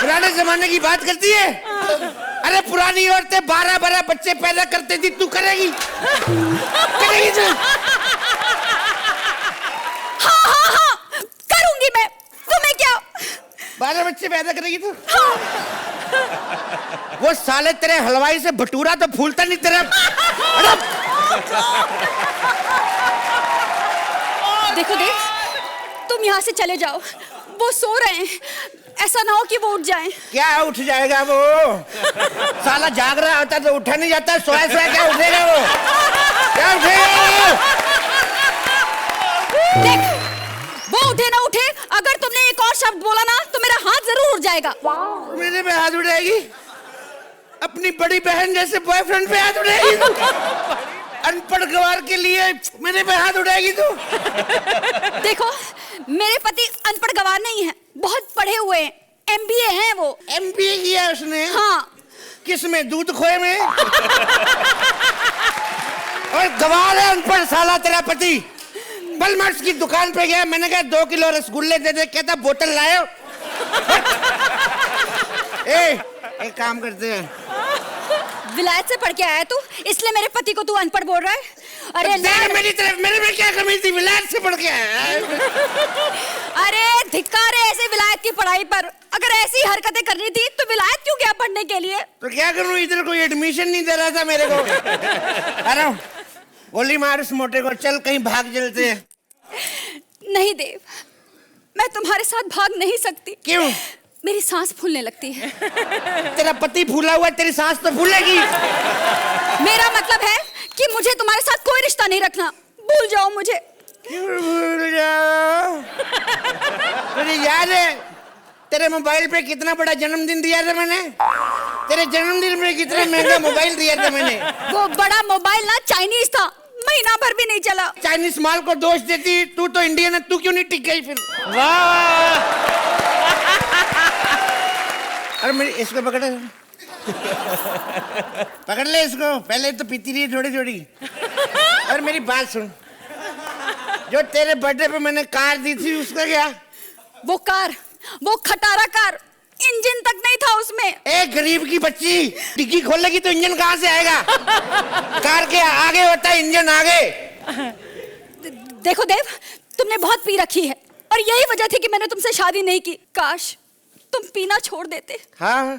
पुराने जमाने की बात करती है. अरे पुरानी औरतें 12-12 बच्चे पैदा करती थी, तू करेगी? करेगी तू? हाँ हाँ करूंगी मैं, तुम्हें क्या? 12 बच्चे पैदा करेगी तू? वो साले तेरे हलवाई से भटूरा तो फूलता नहीं तेरा। देखो देख, तुम यहाँ से चले जाओ, वो सो रहे हैं, ऐसा ना हो कि वो उठ जाएं। क्या उठ जाएगा वो? साला जाग रहा होता तो उठा नहीं जाता, सोया सोया क्या उठेगा वो? क्या उठेगा वो? देख, वो उठे ना उठे, अगर तुमने एक और शब्द बोला ना तो मेरा हाथ जरूर उठ जाएगा। मेरे पे हाथ उठाएगी? अपनी बड़ी बहन जैसे बॉयफ्रेंड पे हाथ उठाएगी तू? अनपढ़ गवार के लिए मेरे पे हाथ उठाएगी तू? देखो, मेरे पति अनपढ़ गवार नहीं है, बहुत पढ़े हुए हैं, MBA हैं वो। MBA किया उसने? हाँ। किस में? दूध खोए में? और गवार है अनपढ़ साला तेरा पति। बलमर्स की दुकान पे गया, मैंने कहा 2 किलो रसगुल्ले दे दे, कहता बोतल लायो। एक काम करते हैं, विलायत से पढ़ के आया तू, इसलिए मेरे पति को तू अनपढ़ बोल रहा है? अरे देख मेरी तरफ, मेरे में क्या कमी थी? विलायत से पढ़ के आया। अरे धिक्कार है ऐसे विलायत की पढ़ाई पर। अगर ऐसी हरकतें करनी थी तो विलायत क्यों गया पढ़ने के लिए? तो क्या करूं, इधर कोई एडमिशन नहीं दे रहा था मेरे को। अरे गोली मार उस मोटे को, चल कहीं भाग चलते हैं। नहीं देव, मैं तुम्हारे साथ भाग नहीं सकती। क्यों? मेरी सांस फूलने लगती है। तेरा पति फूला हुआ, तेरी सांस तो फूलेगी। मेरा मतलब है कि मुझे तुम्हारे साथ कोई रिश्ता नहीं रखना, भूल जाओ मुझे। क्यों भूल जाओ? मुझे याद है तेरे मोबाइल पे कितना बड़ा जन्मदिन दिया था मैंने। तेरे जन्मदिन में कितना महंगा मोबाइल दिया था मैंने। वो बड़ा मोबाइल ना चाइनीज था, महीना भर भी नहीं चला। चाइनीज माल को दोष देती, तू तो इंडियन है, तू क्यों नहीं टिक गई फिर? वाह। अरे मेरी इसको पकड़, पकड़ ले इसको। पहले तो पीती रही थोड़ी थोड़ी। और मेरी बात सुन, जो तेरे बर्थडे पे मैंने कार दी थी उसका क्या? वो कार, वो खटारा कार, इंजन तक नहीं था उसमें। एक गरीब की बच्ची डिग्गी खोलेगी तो इंजन कहाँ से आएगा? कार के आगे होता है इंजन, आगे। देखो देव, तुमने बहुत पी रखी है और यही वजह थी कि मैंने तुमसे शादी नहीं की। काश तुम पीना छोड़ देते। हाँ,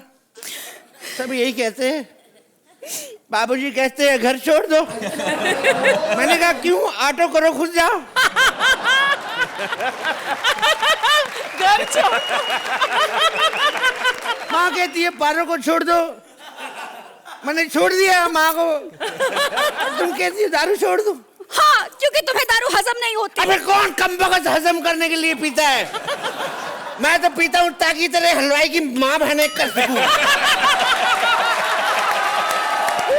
सब यही कहते हैं। बाबूजी कहते हैं घर छोड़ दो। मैंने कहा क्यों, ऑटो करो, खुद जाओ। घर छोड़। माँ कहती है पारो को छोड़ दो, मैंने छोड़ दिया माँ को। तुम कहती हो दारू छोड़ दो। हाँ, क्योंकि तुम्हें दारू हजम नहीं होती। अबे कौन कमबख्त हजम करने के लिए पीता है? मैं तो पीता हूँ ताकि तेरे हलवाई की माँ बहने कर सकूं।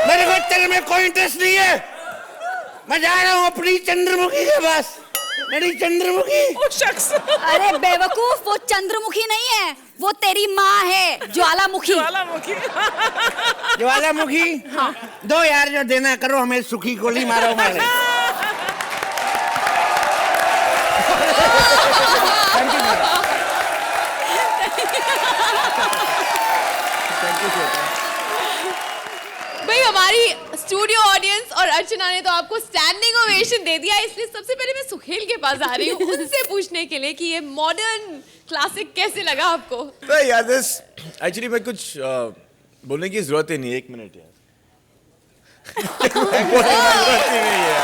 मेरे को तेरे में कोई इंटरेस्ट नहीं है। मैं जा रहा हूँ अपनी चंद्रमुखी के पास। मेरी चंद्रमुखी। वो शख्स। अरे बेवकूफ, वो चंद्रमुखी नहीं है, वो तेरी माँ है, ज्वालामुखी। ज्वालामुखी। ज्वालामुखी। हाँ। दो यार, जो देना करो, हमें सुखी गोली मारो मारे। भाई हमारी स्टूडियो ऑडियंस और अर्चना ने तो आपको स्टैंडिंग ओवेशन दे दिया, इसलिए सबसे पहले मैं सुहेल के पास आ रही हूँ उनसे पूछने के लिए कि ये मॉडर्न क्लासिक कैसे लगा आपको? तो यार दिस एक्चुअली मैं कुछ बोलने की जरूरत ही नहीं है। 1 मिनट यार। बोलने की जरूरत ही नहीं है।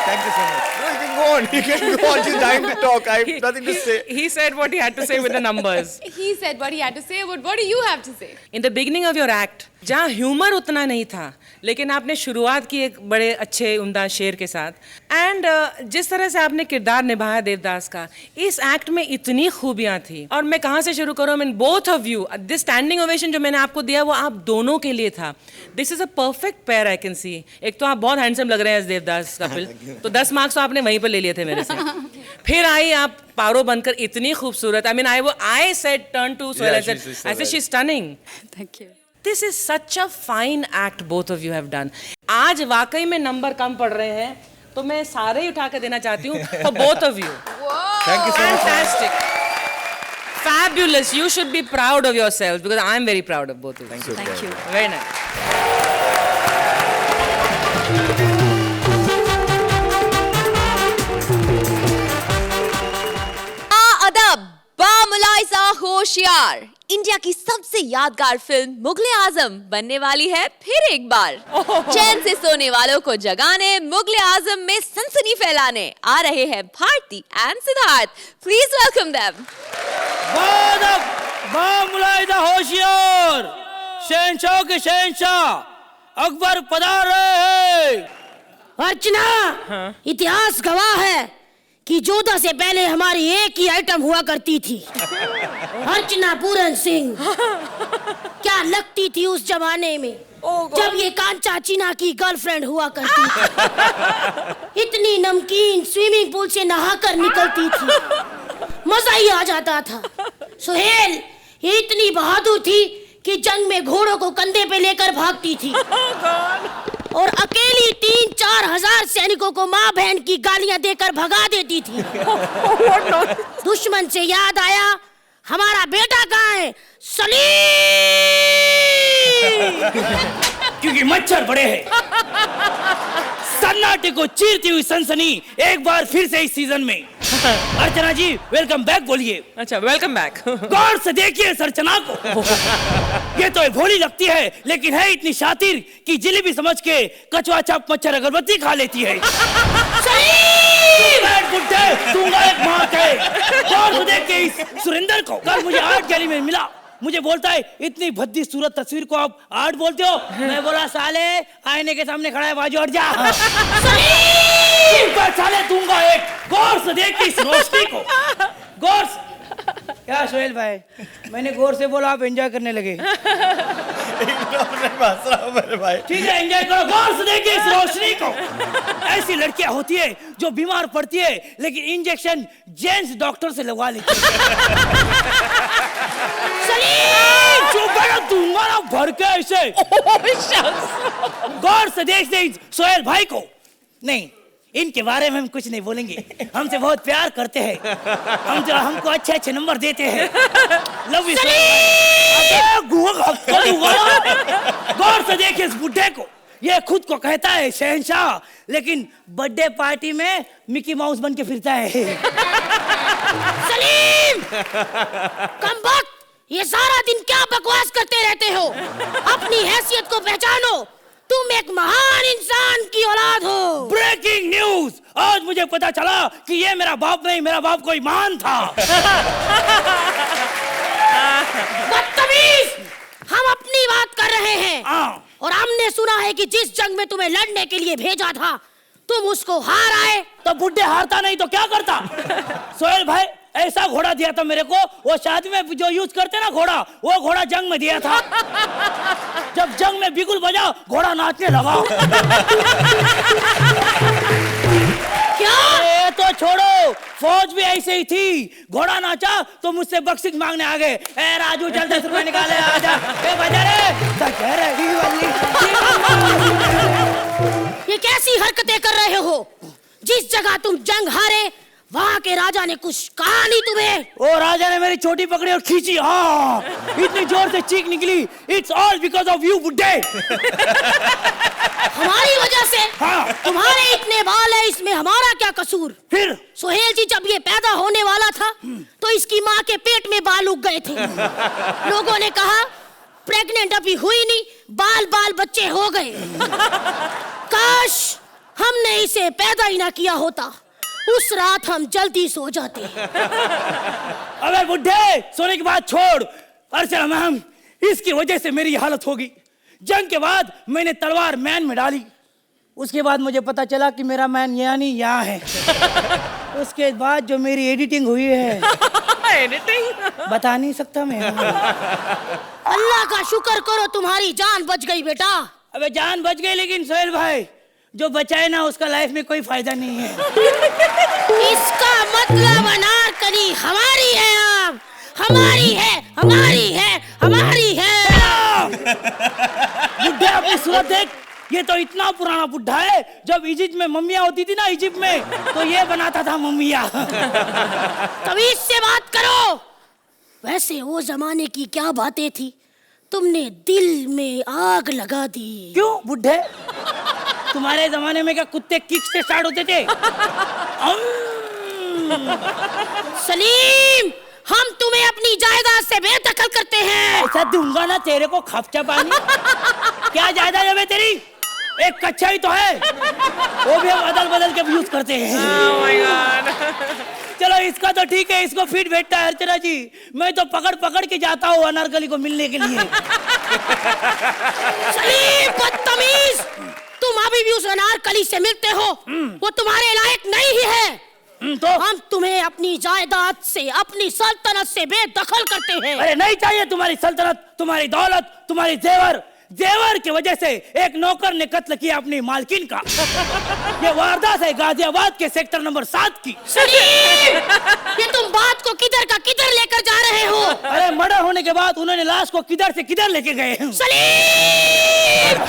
Thank you so much. No, you can go on. You can go on. She's dying to talk. I have nothing to say. He said what he had to say with the numbers. He said what he had to say, but what do you have to say? In the beginning of your act, जहाँ humour उतना नहीं था, लेकिन आपने शुरुआत की एक बड़े अच्छे उम्दा शेर के साथ, एंड जिस तरह से आपने किरदार निभाया देवदास का, इस एक्ट में इतनी खूबियाँ थी। और मैं कहाँ से शुरू करूँ? Mean both of you, this standing ovation जो मैंने आपको दिया वो आप दोनों के लिए था। This is a perfect pair I can see. एक तो आप बहुत हैंडसम लग रहे हैं देवदास कपिल, तो 10 मार्क्स तो आपने वहीं पर ले लिए थे मेरे से। फिर आई आप पारो बनकर इतनी खूबसूरत। I mean I said turn to Sohail, I said she is stunning. Thank you. This is such a fine act both of you have done. आज वाकई में नंबर कम पड़ रहे हैं, तो मैं सारे ही उठा कर देना चाहती हूँ for both of you. Thank you so much. Fantastic. Fabulous. You should be proud of yourselves because I am very proud of both of you. Thank you. Very nice. होशियार, इंडिया की सबसे यादगार फिल्म मुगले आजम बनने वाली है फिर एक बार। चैन से सोने वालों को जगाने, मुगले आजम में सनसनी फैलाने आ रहे हैं Bharti and Siddharth. Please welcome them. मुलाहिदा होशियार, शहंशाह के शहंशाह अकबर पधार रहे हैं। अर्चना, इतिहास गवाह है कि जोधा से पहले हमारी एक ही आइटम हुआ करती थी, अर्चना पूरन सिंह। क्या लगती थी उस जमाने में जब ये कांचा चीना की गर्लफ्रेंड हुआ करती थी। इतनी नमकीन स्विमिंग पूल से नहाकर निकलती थी, मजा ही आ जाता था। सुहेल ये इतनी बहादुर थी कि जंग में घोड़ों को कंधे पे लेकर भागती थी और अकेली 3-4 हजार सैनिकों को माँ बहन की गालियां देकर भगा देती थी। दुश्मन से याद आया, हमारा बेटा कहाँ है? सलीम। क्योंकि मच्छर बड़े हैं। सन्नाटे को चीरती हुई सनसनी एक बार फिर से इस सीजन में। अर्चना जी वेलकम बैक बोलिए। अच्छा, वेलकम बैक। गौर से देखिए सरचना को। ये तो भोली लगती है लेकिन है इतनी शातिर कि जिलेबी समझ के कचवा चाप मच्छर अगरबत्ती खा लेती है। दूंगा एक माँ के। गौर से देख के इस सुरेंद्र को कल मुझे आर्ट गैलरी में मिला, मुझे बोलता है इतनी भद्दी सूरत तस्वीर को आप आर्ट बोलते हो? मैं बोला साले आईने के सामने खड़ा है, बाजू हट जा। साले दूंगा एक। गौर से देख के इस रोशनी को। गौर से क्या सोहेल भाई, मैंने गौर से बोला, आप एंजॉय करने लगे। ठीक है एंजॉय करो। गौर से देखिए इस रोशनी को। ऐसी लड़कियां होती है जो बीमार पड़ती है लेकिन इंजेक्शन जेंट्स डॉक्टर से लगवा लेती है। दूंगा ना भर के ऐसे। गौर से देखते सोहेल भाई को। नहीं, इनके बारे में हम कुछ नहीं बोलेंगे, हमसे बहुत प्यार करते हैं, हमको अच्छे अच्छे नंबर देते हैं। Love you. गौर से देखिए इस बुड्ढे को, ये खुद को कहता है शहंशाह लेकिन बर्थडे पार्टी में मिकी माउस बन के फिरता है। सलीम, कम वक्त, ये सारा दिन क्या बकवास करते रहते हो? अपनी हैसियत को पहचानो, तुम एक महान इंसान की औलाद हो। ब्रेकिंग न्यूज, आज मुझे पता चला कि ये मेरा बाप नहीं, मेरा बाप कोई महान था। बदतमीज, हम अपनी बात कर रहे हैं और हमने सुना है कि जिस जंग में तुम्हें लड़ने के लिए भेजा था तुम उसको हार आए। तो बुड्ढे हारता नहीं तो क्या करता? सोहेल भाई ऐसा घोड़ा दिया था मेरे को, वो शादी में जो यूज करते ना घोड़ा, वो घोड़ा जंग में दिया था। जब जंग में बिगुल बजा घोड़ा नाचने लगा। क्या? ए तो छोड़ो, फौज भी ऐसे ही थी, घोड़ा नाचा तो मुझसे बख्शिश मांगने आ गए। ए राजू चल 10 रुपए निकाले, आजा। ए बजा रे। ये कैसी हरकतें कर रहे हो? जिस जगह तुम जंग हारे वहाँ के राजा ने कुछ कहा नहीं तुम्हें? ओ राजा ने मेरी चोटी पकड़ी और खींची। हाँ, इतनी जोर से चीख निकली, it's all because of you बुड्ढे। हमारी वजह से? हाँ। तुम्हारे इतने बाल है, इसमें हमारा क्या कसूर? फिर सोहेल जी, जब ये पैदा होने वाला था तो इसकी माँ के पेट में बाल उग गए थे। लोगों ने कहा प्रेग्नेंट अभी हुई नहीं, बाल बाल बच्चे हो गए। काश हमने इसे पैदा ही ना किया होता, उस रात हम जल्दी सो जाते। अबे बुड्ढे, सोने की बात छोड़। अर्चना मैम, इसकी वजह से मेरी हालत होगी। जंग के बाद मैंने तलवार मैन में डाली, उसके बाद मुझे पता चला कि मेरा मैन यानी यहाँ है। उसके बाद जो मेरी एडिटिंग हुई है एडिटिंग बता नहीं सकता मैं। अल्लाह का शुक्र करो तुम्हारी जान बच गई बेटा। अबे जान बच गई लेकिन सोहेल भाई जो बचाए ना उसका लाइफ में कोई फायदा नहीं है। इसका मतलब अनारकली हमारी है, अब हमारी है, हमारी है, हमारी है। बुड्ढे अपनी सूरत देख, ये तो इतना पुराना बुड्ढा है, जब इजिप्ट में मम्मियाँ होती थी ना इजिप्ट में, तो ये बनाता था मम्मियाँ। तमीज से बात करो। वैसे वो जमाने की क्या बातें थी, तुमने दिल में आग लगा दी। क्यों बुड्ढे, तुम्हारे जमाने में क्या कुत्ते किक से स्टार्ट होते थे? सलीम, हम तुम तुम्हें अपनी जायदाद से बेदखल करते हैं। ऐसा दूंगा ना तेरे को खपचा पानी। क्या जायदाद है तेरी? एक कच्चा ही तो है, वो भी हम अदल बदल के यूज करते हैं। Oh my God. चलो इसका तो ठीक है, इसको फिट बैठता है अर्चना जी। मैं तो पकड़ पकड़ के जाता हूँ अनारकली को मिलने के लिए। सलीम बदतमीज, तुम अभी भी उस अनारकली से मिलते हो, वो तुम्हारे लायक नहीं ही है। तो हम तुम्हें अपनी जायदाद से, अपनी सल्तनत से बेदखल करते हैं। अरे नहीं चाहिए तुम्हारी सल्तनत, तुम्हारी दौलत, तुम्हारी जेवर। जेवर की वजह से एक नौकर ने कत्ल किया अपनी मालकिन का। ये वारदात है गाजियाबाद के सेक्टर नंबर 7 की। सलीम, ये तुम बात को किधर का किधर लेकर जा रहे हो? अरे मर्डर होने के बाद उन्होंने लाश को किधर से किधर लेके गए। सलीम!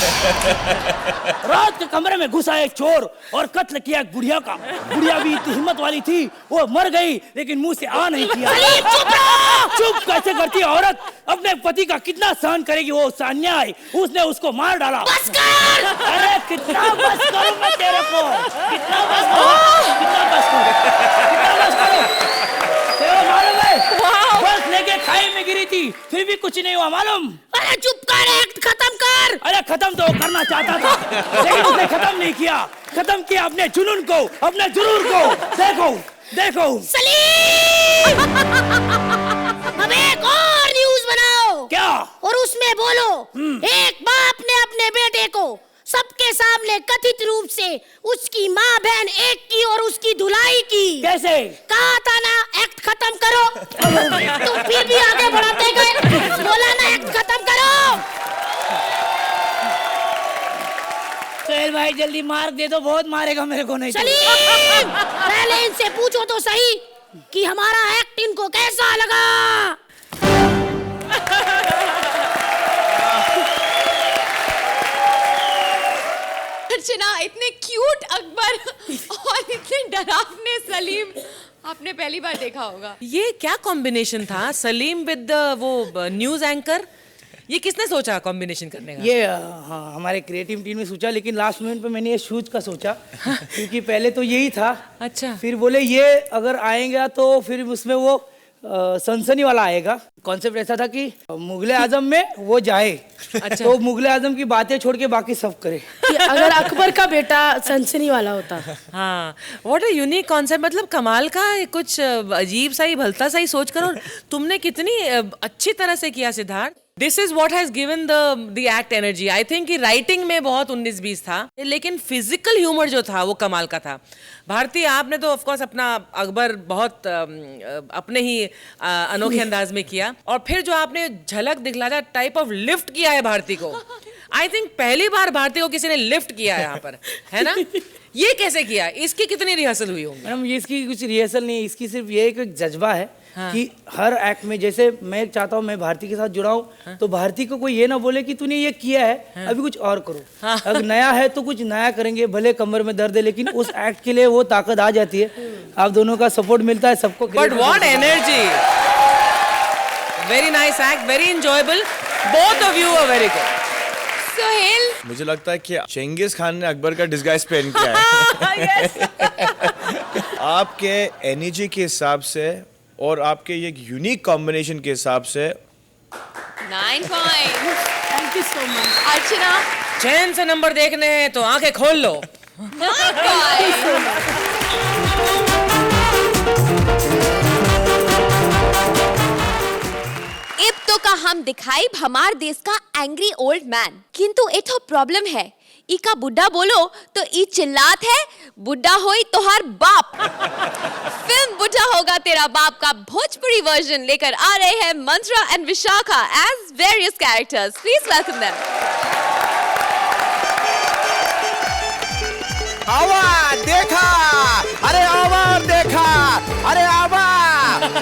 रात के कमरे में घुसा एक चोर और कत्ल किया एक बुढ़िया का। बुढ़िया भी इतनी हिम्मत वाली थी, वो मर गई लेकिन मुंह से आ नहीं किया। सलीम चुप रहो! चुप कैसे करती है औरत? अपने पति का कितना सहन करेगी वो अन्याय। उसने उसको मार डाला। बस कर! अरे कितना बस करूं मैं तेरे को? कितना बस करूं? कितना बस करूं? कितना बस करूं? तेरे को मालूम है? बस लेके खाई में गिरी थी, फिर भी कुछ नहीं हुआ मालूम? अरे चुप कर, एक्ट खत्म कर! अरे खत्म तो वो करना चाहता था, लेकिन उसने खत्म नहीं किया। खत्म किया अपने जुनून को, अपने जुरूर को। देखो देखो। सलीम! अब एक और न्यूज़ बनाओ। क्या? और उसमें बोलो, एक बाप ने अपने बेटे को सबके सामने कथित रूप से उसकी माँ बहन एक की और उसकी धुलाई की। कैसे? कहा था ना एक्ट खत्म करो, तुम फिर भी आगे बढ़ाते गए। बोला ना एक्ट खत्म करो। सोहेल भाई जल्दी मार दे दो, बहुत मारेगा मेरे को नहीं। सलीम, पहले इनसे पूछो तो सही कि हमारा एक्ट इनको कैसा लगा। अर्चना, इतने क्यूट अकबर और इतने डरावने सलीम आपने पहली बार देखा होगा। ये क्या कॉम्बिनेशन था? सलीम विद वो न्यूज एंकर, ये किसने सोचा कॉम्बिनेशन करने का? ये हाँ, हमारे क्रिएटिव टीम ने सोचा, लेकिन लास्ट मोमेंट पे मैंने ये शूज का सोचा। क्योंकि पहले तो यही था। अच्छा। फिर बोले ये अगर आएगा तो फिर उसमें वो सनसनी वाला आएगा। कॉन्सेप्ट ऐसा था कि मुगले आजम में वो जाए। अच्छा। तो मुगले आजम की बातें छोड़ के बाकी सब करे। कि अगर अकबर का बेटा सनसनी वाला होता। हाँ, व्हाट अ यूनिक कॉन्सेप्ट। मतलब कमाल का, कुछ अजीब सा ही भलता सा ही सोच कर, और तुमने कितनी अच्छी तरह से किया Siddharth. This is what has given the act energy. I think कि राइटिंग में बहुत 19-20 था, लेकिन फिजिकल ह्यूमर जो था वो कमाल का था। भारती, आपने तो ऑफ कोर्स अपना अकबर बहुत अपने ही अनोखे अंदाज में किया, और फिर जो आपने झलक दिखलाया टाइप ऑफ लिफ्ट किया है भारती को। आई थिंक पहली बार भारती को किसी ने लिफ्ट किया है यहाँ पर, है ना? ये कैसे किया? इसकी कितनी रिहर्सल हुई होगी? मैडम ये इसकी कुछ रिहर्सल नहीं है, इसकी सिर्फ ये एक जज्बा है। हाँ। कि हर एक्ट में जैसे मैं चाहता हूँ मैं भारती के साथ जुड़ा हूँ। हाँ। तो भारती को कोई ये ना बोले कि तूने ये किया है। हाँ। अभी कुछ और करो। हाँ। अगर नया है तो कुछ नया करेंगे, भले कमर में दर्द है, लेकिन उस एक्ट के लिए वो ताकत आ जाती है। आप दोनों का सपोर्ट मिलता है सबको। But what energy! Very nice act, very enjoyable, both of you are very good. Sohail, मुझे लगता है कि चेंगिस खान ने अकबर का डिस्गाइज पहन किया है। आपके एनर्जी के हिसाब से और आपके ये यूनिक कॉम्बिनेशन के हिसाब से 9 points. Thank you so much. Archana, चैन से नंबर देखने हैं तो आंखें खोल लो। 9 पॉइंट्स। इब तो का हम दिखाई हमार देश का एंग्री ओल्ड मैन, किंतु एठो प्रॉब्लम है। ई का बुड्ढा बोलो तो ई चिल्लात है, बुड्ढा होई तोहार बाप। फिल्म बुड्ढा होगा तेरा बाप का भोजपुरी वर्जन लेकर आ रहे हैं Mantra and Vishakha as various characters. Please welcome them. आवा देखा, अरे आवा और देखा, अरे आवा,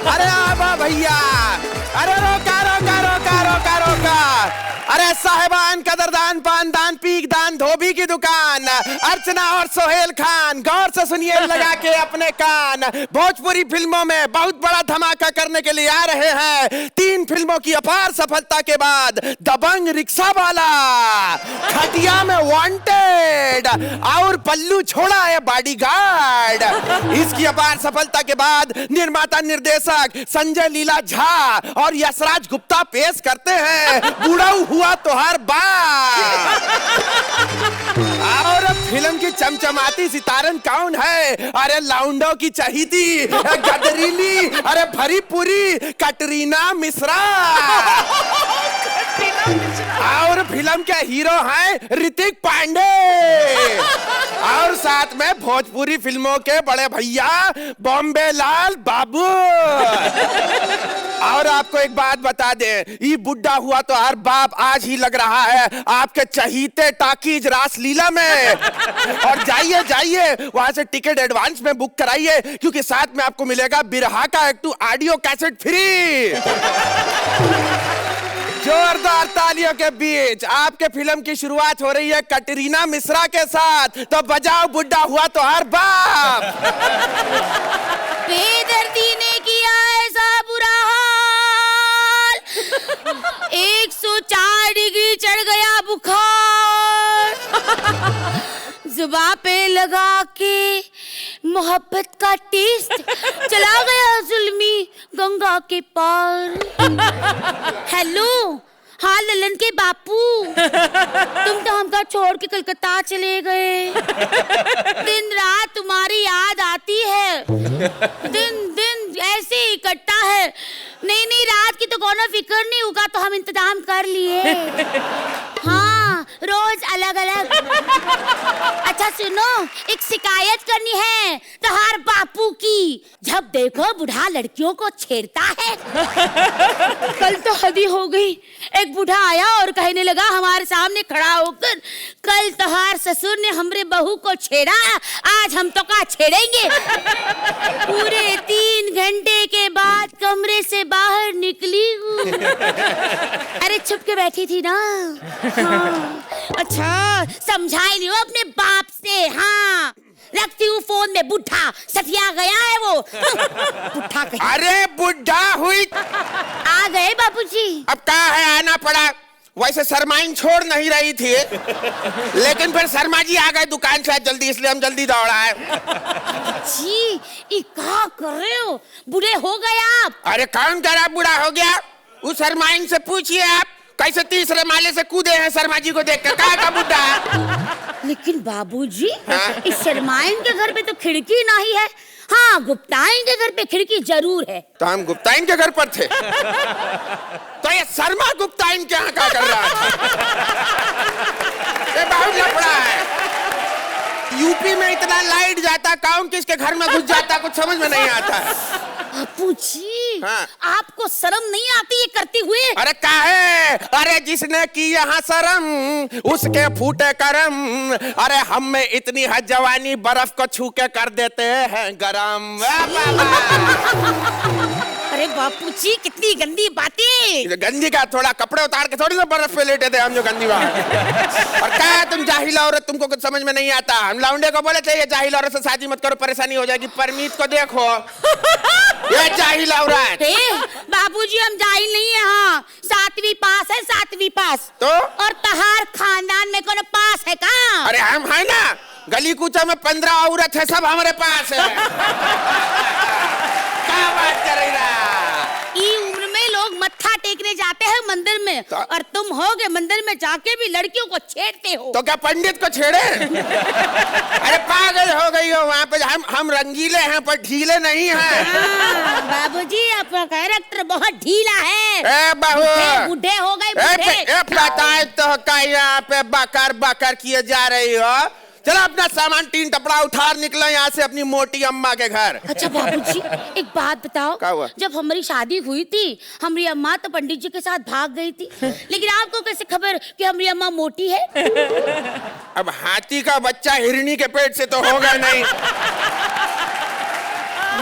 अरे आवा भैया, अरे रोका रोका रोका रोका रोका, अरे साहिबान कदरदान पानदान पीक दान धोबी की दुकान, अर्चना और सोहेल खान गौर से सुनिए लगा के अपने कान। भोजपुरी फिल्मों में बहुत बड़ा धमाका करने के लिए आ रहे हैं। 3 फिल्मों की अपार सफलता के बाद दबंग रिक्शा वाला, खटिया में वांटेड, हेड और पल्लू छोड़ा है बॉडीगार्ड। इसकी अपार सफलता के बाद निर्माता निर्देशक संजय लीला झा और यशराज गुप्ता पेश करते हैं बुढ़ाऊ हुआ तो हर बाप। और फिल्म की चमचमाती सितारन कौन है? अरे लाउंडो की चहीती गदरीली, अरे भरी पूरी कटरीना मिश्रा। और फिल्म के हीरो हैं ऋतिक पांडे और साथ में भोजपुरी फिल्मों के बड़े भैया बॉम्बे लाल बाबू। और आपको एक बात बता दें, ये बुढ़ा हुआ तो हर बाप आज ही लग रहा है आपके चहीते टाकीज रासलीला में। और जाइए जाइए वहां से टिकट एडवांस में बुक कराइए, क्योंकि साथ में आपको मिलेगा बिरहा का एक ऑडियो कैसेट फ्री। जोरदार तालियों के बीच आपके फिल्म की शुरुआत हो रही है कटरीना मिश्रा के साथ, तो बजाओ बुढ़ा हुआ तो हर बाप। बेदर्दी ने किया ऐसा बुरा हाल, 104 डिग्री चढ़ गया बुखार, जुबान पे लगा के मोहब्बत का टेस्ट चला गया जुल्मी गंगा के पार। हेलो, हाँ ललन के बापू, तुम तो हमका छोड़ के कलकत्ता चले गए। दिन रात तुम्हारी याद आती है, दिन दिन ऐसे ही कटता है। नहीं रात की तो कोनो फिक्र नहीं होगा, तो हम इंतजाम कर लिए। हाँ, रोज अलग अलग। अच्छा सुनो, एक शिकायत करनी है तोहार बापू की। जब देखो बुढ़ा लड़कियों को छेड़ता है। कल तो हदी हो गई, एक बूढ़ा आया और कहने लगा हमारे सामने खड़ा होकर, कल तोहार ससुर ने हमरे बहू को छेड़ा, आज हम तो का छेड़ेंगे। पूरे 3 घंटे के बाद कमरे से बाहर निकली हूँ। अरे छुप के बैठी थी ना। हाँ। अच्छा समझाई लियो अपने बाप से। हाँ, रखती हूँ फोन में, बुढ़ा सठिया गया है वो। बुढ़ा कहीं। अरे बुढ़ा हुई आ गए बापूजी। अब क्या है, आना पड़ा। वैसे शर्माइन छोड़ नहीं रही थी, लेकिन फिर शर्मा जी आ गए दुकान से जल्दी, इसलिए हम जल्दी दौड़ाए। जी, ये क्या कर रहे हो? बूढ़े हो गए आप। अरे कौन कह रहा बूढ़ा हो गया? उस शर्माइन से पूछिए आप, कैसे 3रे माले से कूदे हैं शर्मा जी को देखकर। कहा का बुढ़ा? लेकिन बाबूजी, हाँ? इस शर्माइन के घर पे तो खिड़की नहीं है। हाँ, गुप्ताइन के घर पे खिड़की जरूर है। तो हम गुप्ताइन के घर पर थे। तो ये शर्मा गुप्ताइन के यहाँ क्या कर रहा था? ये बहुत लफड़ा है। यूपी में इतना लाइट जाता, कौन किसके घर में घुस जाता, कुछ समझ में नहीं आता। बापूजी, हाँ? आपको शर्म नहीं आती ये करते हुए? अरे काहे? अरे जिसने की यहाँ शर्म उसके फूटे करम। अरे हम में इतनी है जवानी, बर्फ को छू के कर देते हैं गरम। अरे बापूजी, कितनी गंदी बातें। गंदी का, थोड़ा कपड़े उतार के थोड़ी ना बर्फ पे लेटे थे हम जो गंदी बात। और क्या तुम जाहिल औरत, तुमको कुछ समझ में नहीं आता। हम लौंडे को बोले थे ये जाहिल औरत से शादी मत करो, परेशानी हो जाएगी। परमीत को देखो, ये जाहिल औरत। बाबूजी हम जाहिल नहीं है। हाँ, 7वीं पास है, 7वीं पास। तो और तहार खानदान में कौन पास है का? अरे हम है ना, गली कूचा में 15 औरत है, सब हमारे पास है। क्या बात कर रही है? ई उम्र में लोग मत्था टेकने जाते हैं मंदिर में, और तुम होगे मंदिर में जाके भी लड़कियों को छेड़ते हो। तो क्या पंडित को छेड़े? अरे पागल हो गई हो, वहाँ पे हम रंगीले हैं पर ढीले नहीं हैं। बाबूजी आपका कैरेक्टर बहुत ढीला है। ए बहू, बूढ़े हो गए, बूढ़े। पता है तो का यहाँ पे बकर बकर किए जा रही हो। चलो अपना सामान 3 टपड़ा उठार निकलो यहाँ से अपनी मोटी अम्मा के घर। अच्छा बाबूजी, एक बात बताओ। क्या हुआ? जब हमारी शादी हुई थी, हमारी अम्मा तो पंडित जी के साथ भाग गई थी, लेकिन आपको कैसे खबर कि हमारी अम्मा मोटी है? अब हाथी का बच्चा हिरनी के पेट से तो होगा नहीं।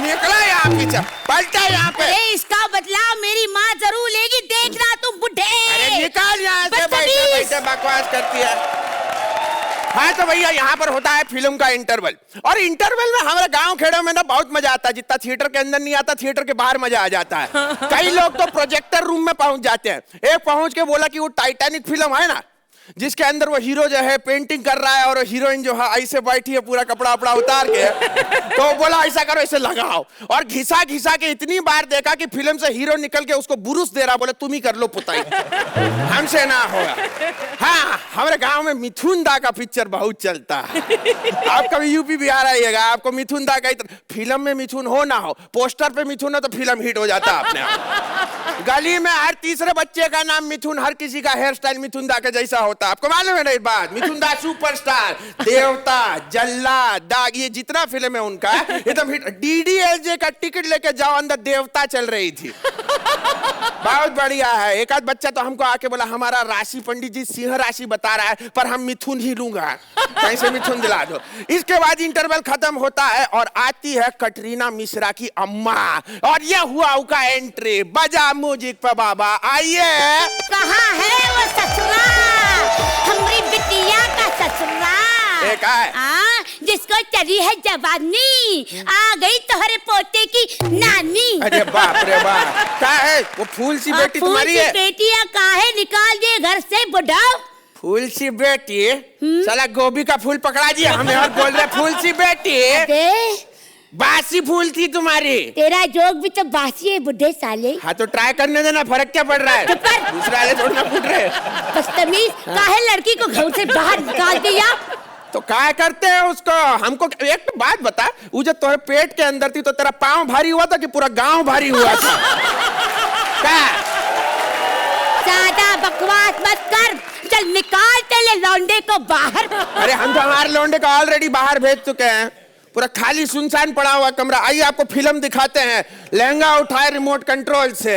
निकला यहाँ पीछे, पलटा यहाँ पे। अरे इसका बदला मेरी माँ जरूर लेगी, देखना तुम बुढ़े। अरे निकाल यहाँ से, बैठे बैठे बकवास करती है। हाँ तो भैया यहाँ पर होता है फिल्म का इंटरवल, और इंटरवल में हमारे गांव खेड़ों में ना बहुत मजा आता है। जितना थिएटर के अंदर नहीं आता, थिएटर के बाहर मजा आ जाता है। कई लोग तो प्रोजेक्टर रूम में पहुंच जाते हैं। एक पहुंच के बोला कि वो टाइटैनिक फिल्म है ना, जिसके अंदर वो हीरो जो है पेंटिंग कर रहा है और हीरोइन जो है ऐसे बैठी है पूरा कपड़ा वपड़ा उतार के, तो बोला ऐसा करो, ऐसे लगाओ, और घिसा घिसा के इतनी बार देखा कि फिल्म से हीरो निकल के उसको बुरुस दे रहा, बोले तुम ही कर लो पुताई, हमसे ना होगा। हाँ, हमारे गांव में मिथुन दा का पिक्चर बहुत चलता है। आप कभी यूपी बिहार आइएगा, आपको मिथुन दा का फिल्म में मिथुन हो ना हो, पोस्टर पे मिथुन हो तो फिल्म हिट हो जाता है अपने आप। गली में हर तीसरे बच्चे का नाम मिथुन, हर किसी का हेयर स्टाइल मिथुन दा के जैसा होता है। आपको मालूम है ना ये बात? मिथुन दा सुपरस्टार, देवता, जल्लाद, दाग, ये जितना फिल्म है उनका एकदम हिट। डीडीएलजे का टिकट लेके जाओ, अंदर देवता चल रही थी। बहुत बढ़िया है। एक आध बच्चा तो हमको आके बोला हमारा राशि पंडित जी सिंह राशि बता रहा है, पर हम मिथुन ही लूंगा, कहीं से मिथुन दिला दो। इसके बाद इंटरवल खत्म होता है और आती है कटरीना मिश्रा की अम्मा, और ये हुआ उसका एंट्री। बजा म्यूजिक पे बाबा, आइए। कहाँ है वो ससुरा, हमारी बिटिया का ससुरा? एक है जिसको चली है जवानी, आ गई तोहरे पोते की नानी। अरे बाप रे बाप, क्या है वो फूल सी बेटी तुम्हारी है? बेटिया काहे निकाल दिए घर से बुढ़ा? फूल सी बेटी साला गोभी का फूल पकड़ा दिया हमें और बोल रहे फूल सी बेटी। बासी फूल थी तुम्हारी। तेरा जोक भी तो बासी है बुढ़े साले। हाँ तो ट्राई करने देना, फर्क क्या पड़ रहा है? दूसरे वाले थोड़ा ना फूट रहे। बदतमीज, काहे लड़की को घर से बाहर निकाल दिया? तो क्या करते हैं उसको? हमको एक तो बात बता, वो जो तुम्हारे पेट के अंदर थी तो तेरा पाँव भारी हुआ था कि पूरा गांव भारी हुआ था? क्या? ज्यादा बकवास मत कर, चल निकाल तेरे लौंडे को बाहर। अरे हम तो हमारे लौंडे को ऑलरेडी बाहर भेज चुके हैं, पूरा खाली सुनसान पड़ा हुआ कमरा। आइए आपको फिल्म दिखाते हैं, लहंगा उठाए रिमोट कंट्रोल से।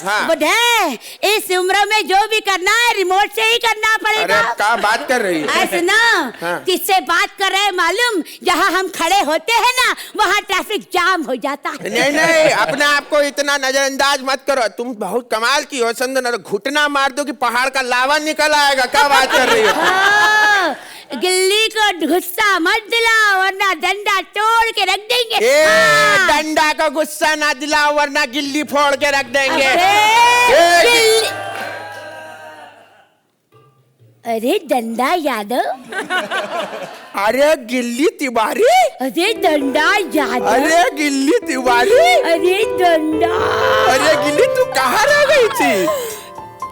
हाँ। बुढ़े, इस उम्र में जो भी करना है रिमोट से ही करना पड़ेगा। अरे क्या बात कर रही है? ऐसे ना, हाँ। किससे बात कर रहे हैं मालूम? जहाँ हम खड़े होते हैं ना, वहाँ ट्रैफिक जाम हो जाता है। नहीं नहीं, अपने आप को इतना नजरअंदाज मत करो। तुम बहुत कमाल की हो, समझो, घुटना मार दो कि पहाड़ का लावा निकल आएगा। क्या बात कर रही हो? गिल्ली को गुस्सा मत दिलाओ वरना डंडा तोड़ के रख देंगे। डंडा का गुस्सा ना दिलाओ वरना गिल्ली फोड़ के रख देंगे। अरे डंडा यादव। अरे गिल्ली तिवारी। अरे डंडा यादव। अरे गिल्ली तिवारी। अरे डंडा। अरे गिल्ली तू कहाँ रह गई थी?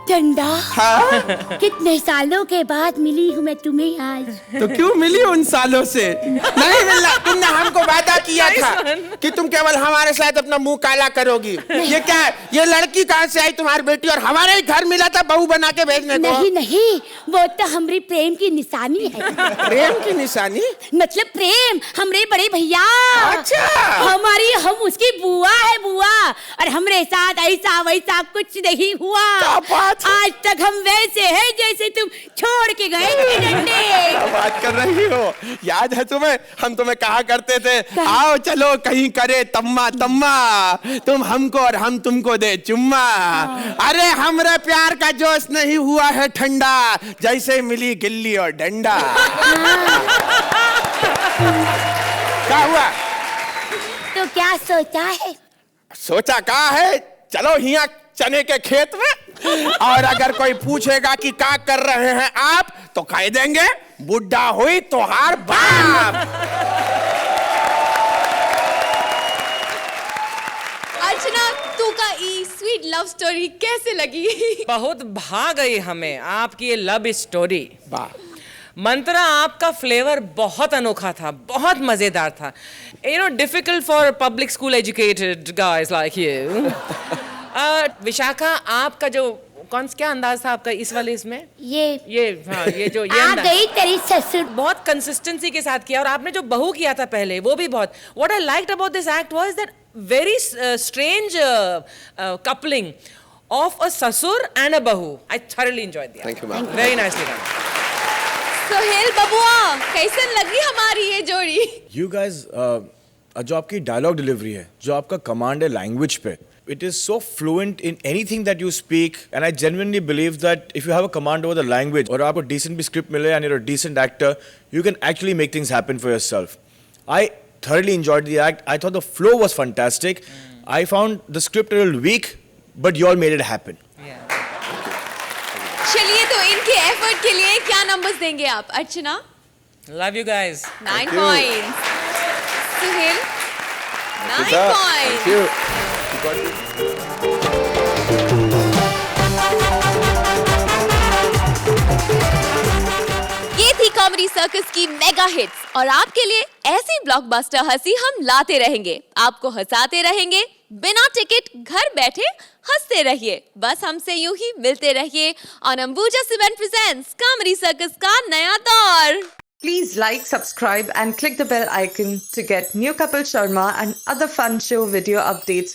डंडा। हाँ? कितने सालों के बाद मिली हूँ मैं तुम्हें आज। तो क्यों मिली उन सालों से? नहीं मिला, तुमने हमको वादा किया था कि तुम केवल हमारे साथ अपना मुंह काला करोगी। ये क्या है? ये लड़की कहाँ से आई तुम्हारी बेटी? और हमारे ही घर मिला था बहू बना के भेजने को। नहीं नहीं, वो तो हमारी प्रेम की निशानी है। प्रेम की निशानी? मतलब प्रेम हमारे बड़े भैया। अच्छा। हमारी, हम उसकी बुआ है बुआ, और हमारे साथ ऐसा वैसा कुछ नहीं हुआ। आज तक हम वैसे हैं जैसे तुम छोड़ के गए थे डंडे। क्या बात कर रही हो? याद है तुम्हें, हम तुम्हें कहा करते थे आओ चलो कहीं करे तम्मा तम्मा, तुम हमको और हम तुमको दे चुम्मा। अरे हमरे प्यार का जोश नहीं हुआ है ठंडा, जैसे मिली गिल्ली और डंडा। क्या हुआ? तो क्या सोचा है? सोचा क्या है? चलो हिया चने के खेत में, और अगर कोई पूछेगा कि क्या कर रहे हैं आप, तो कह देंगे बुढ़ा हुई तोहार बाप। अर्चना, तू का ई स्वीट लव स्टोरी कैसे लगी? बहुत भा गई हमें आपकी ये लव स्टोरी। मंत्रा, आपका फ्लेवर बहुत अनोखा था, बहुत मजेदार था। Difficult for public school educated guys like you. Vishakha, आपका जो क्या अंदाज था आपका इस वाले इसमें? ये आ गई तेरी ससुर। बहुत कंसिस्टेंसी के साथ किया, और आपने जो बहू किया था पहले वो भी बहुत। What I liked about this act was that very strange coupling of a ससुर and a बहू. I thoroughly enjoyed the act. Thank you, ma'am. Very nicely done. Sohail बबुआ, कैसे लगी हमारी ये जोड़ी? You guys, जो आपकी डायलॉग डिलीवरी है, जो आपका कमांड है लैंग्वेज पे, it is so fluent in anything that you speak, and I genuinely believe that if you have a command over the language, और आपको decent भी script मिले and you're a decent actor, you can actually make things happen for yourself. I thoroughly enjoyed the act. I thought the flow was fantastic. I found the script a little weak, but you all made it happen. चलिए तो के लिए क्या numbers देंगे आप? Archana love you guys. 9 points. Suhel 9 points. ये थी comedy circus की मेगा हिट्स और आपके लिए ऐसी ब्लॉकबस्टर हंसी हम लाते रहेंगे, आपको हंसाते रहेंगे, बिना टिकट घर बैठे हंसते रहिए. बस हमसे यूं ही मिलते रहिए on Ambuja cement presents comedy circus का नया दौर. Please like, subscribe and click the bell icon to get new Kapil Sharma and other fun show video updates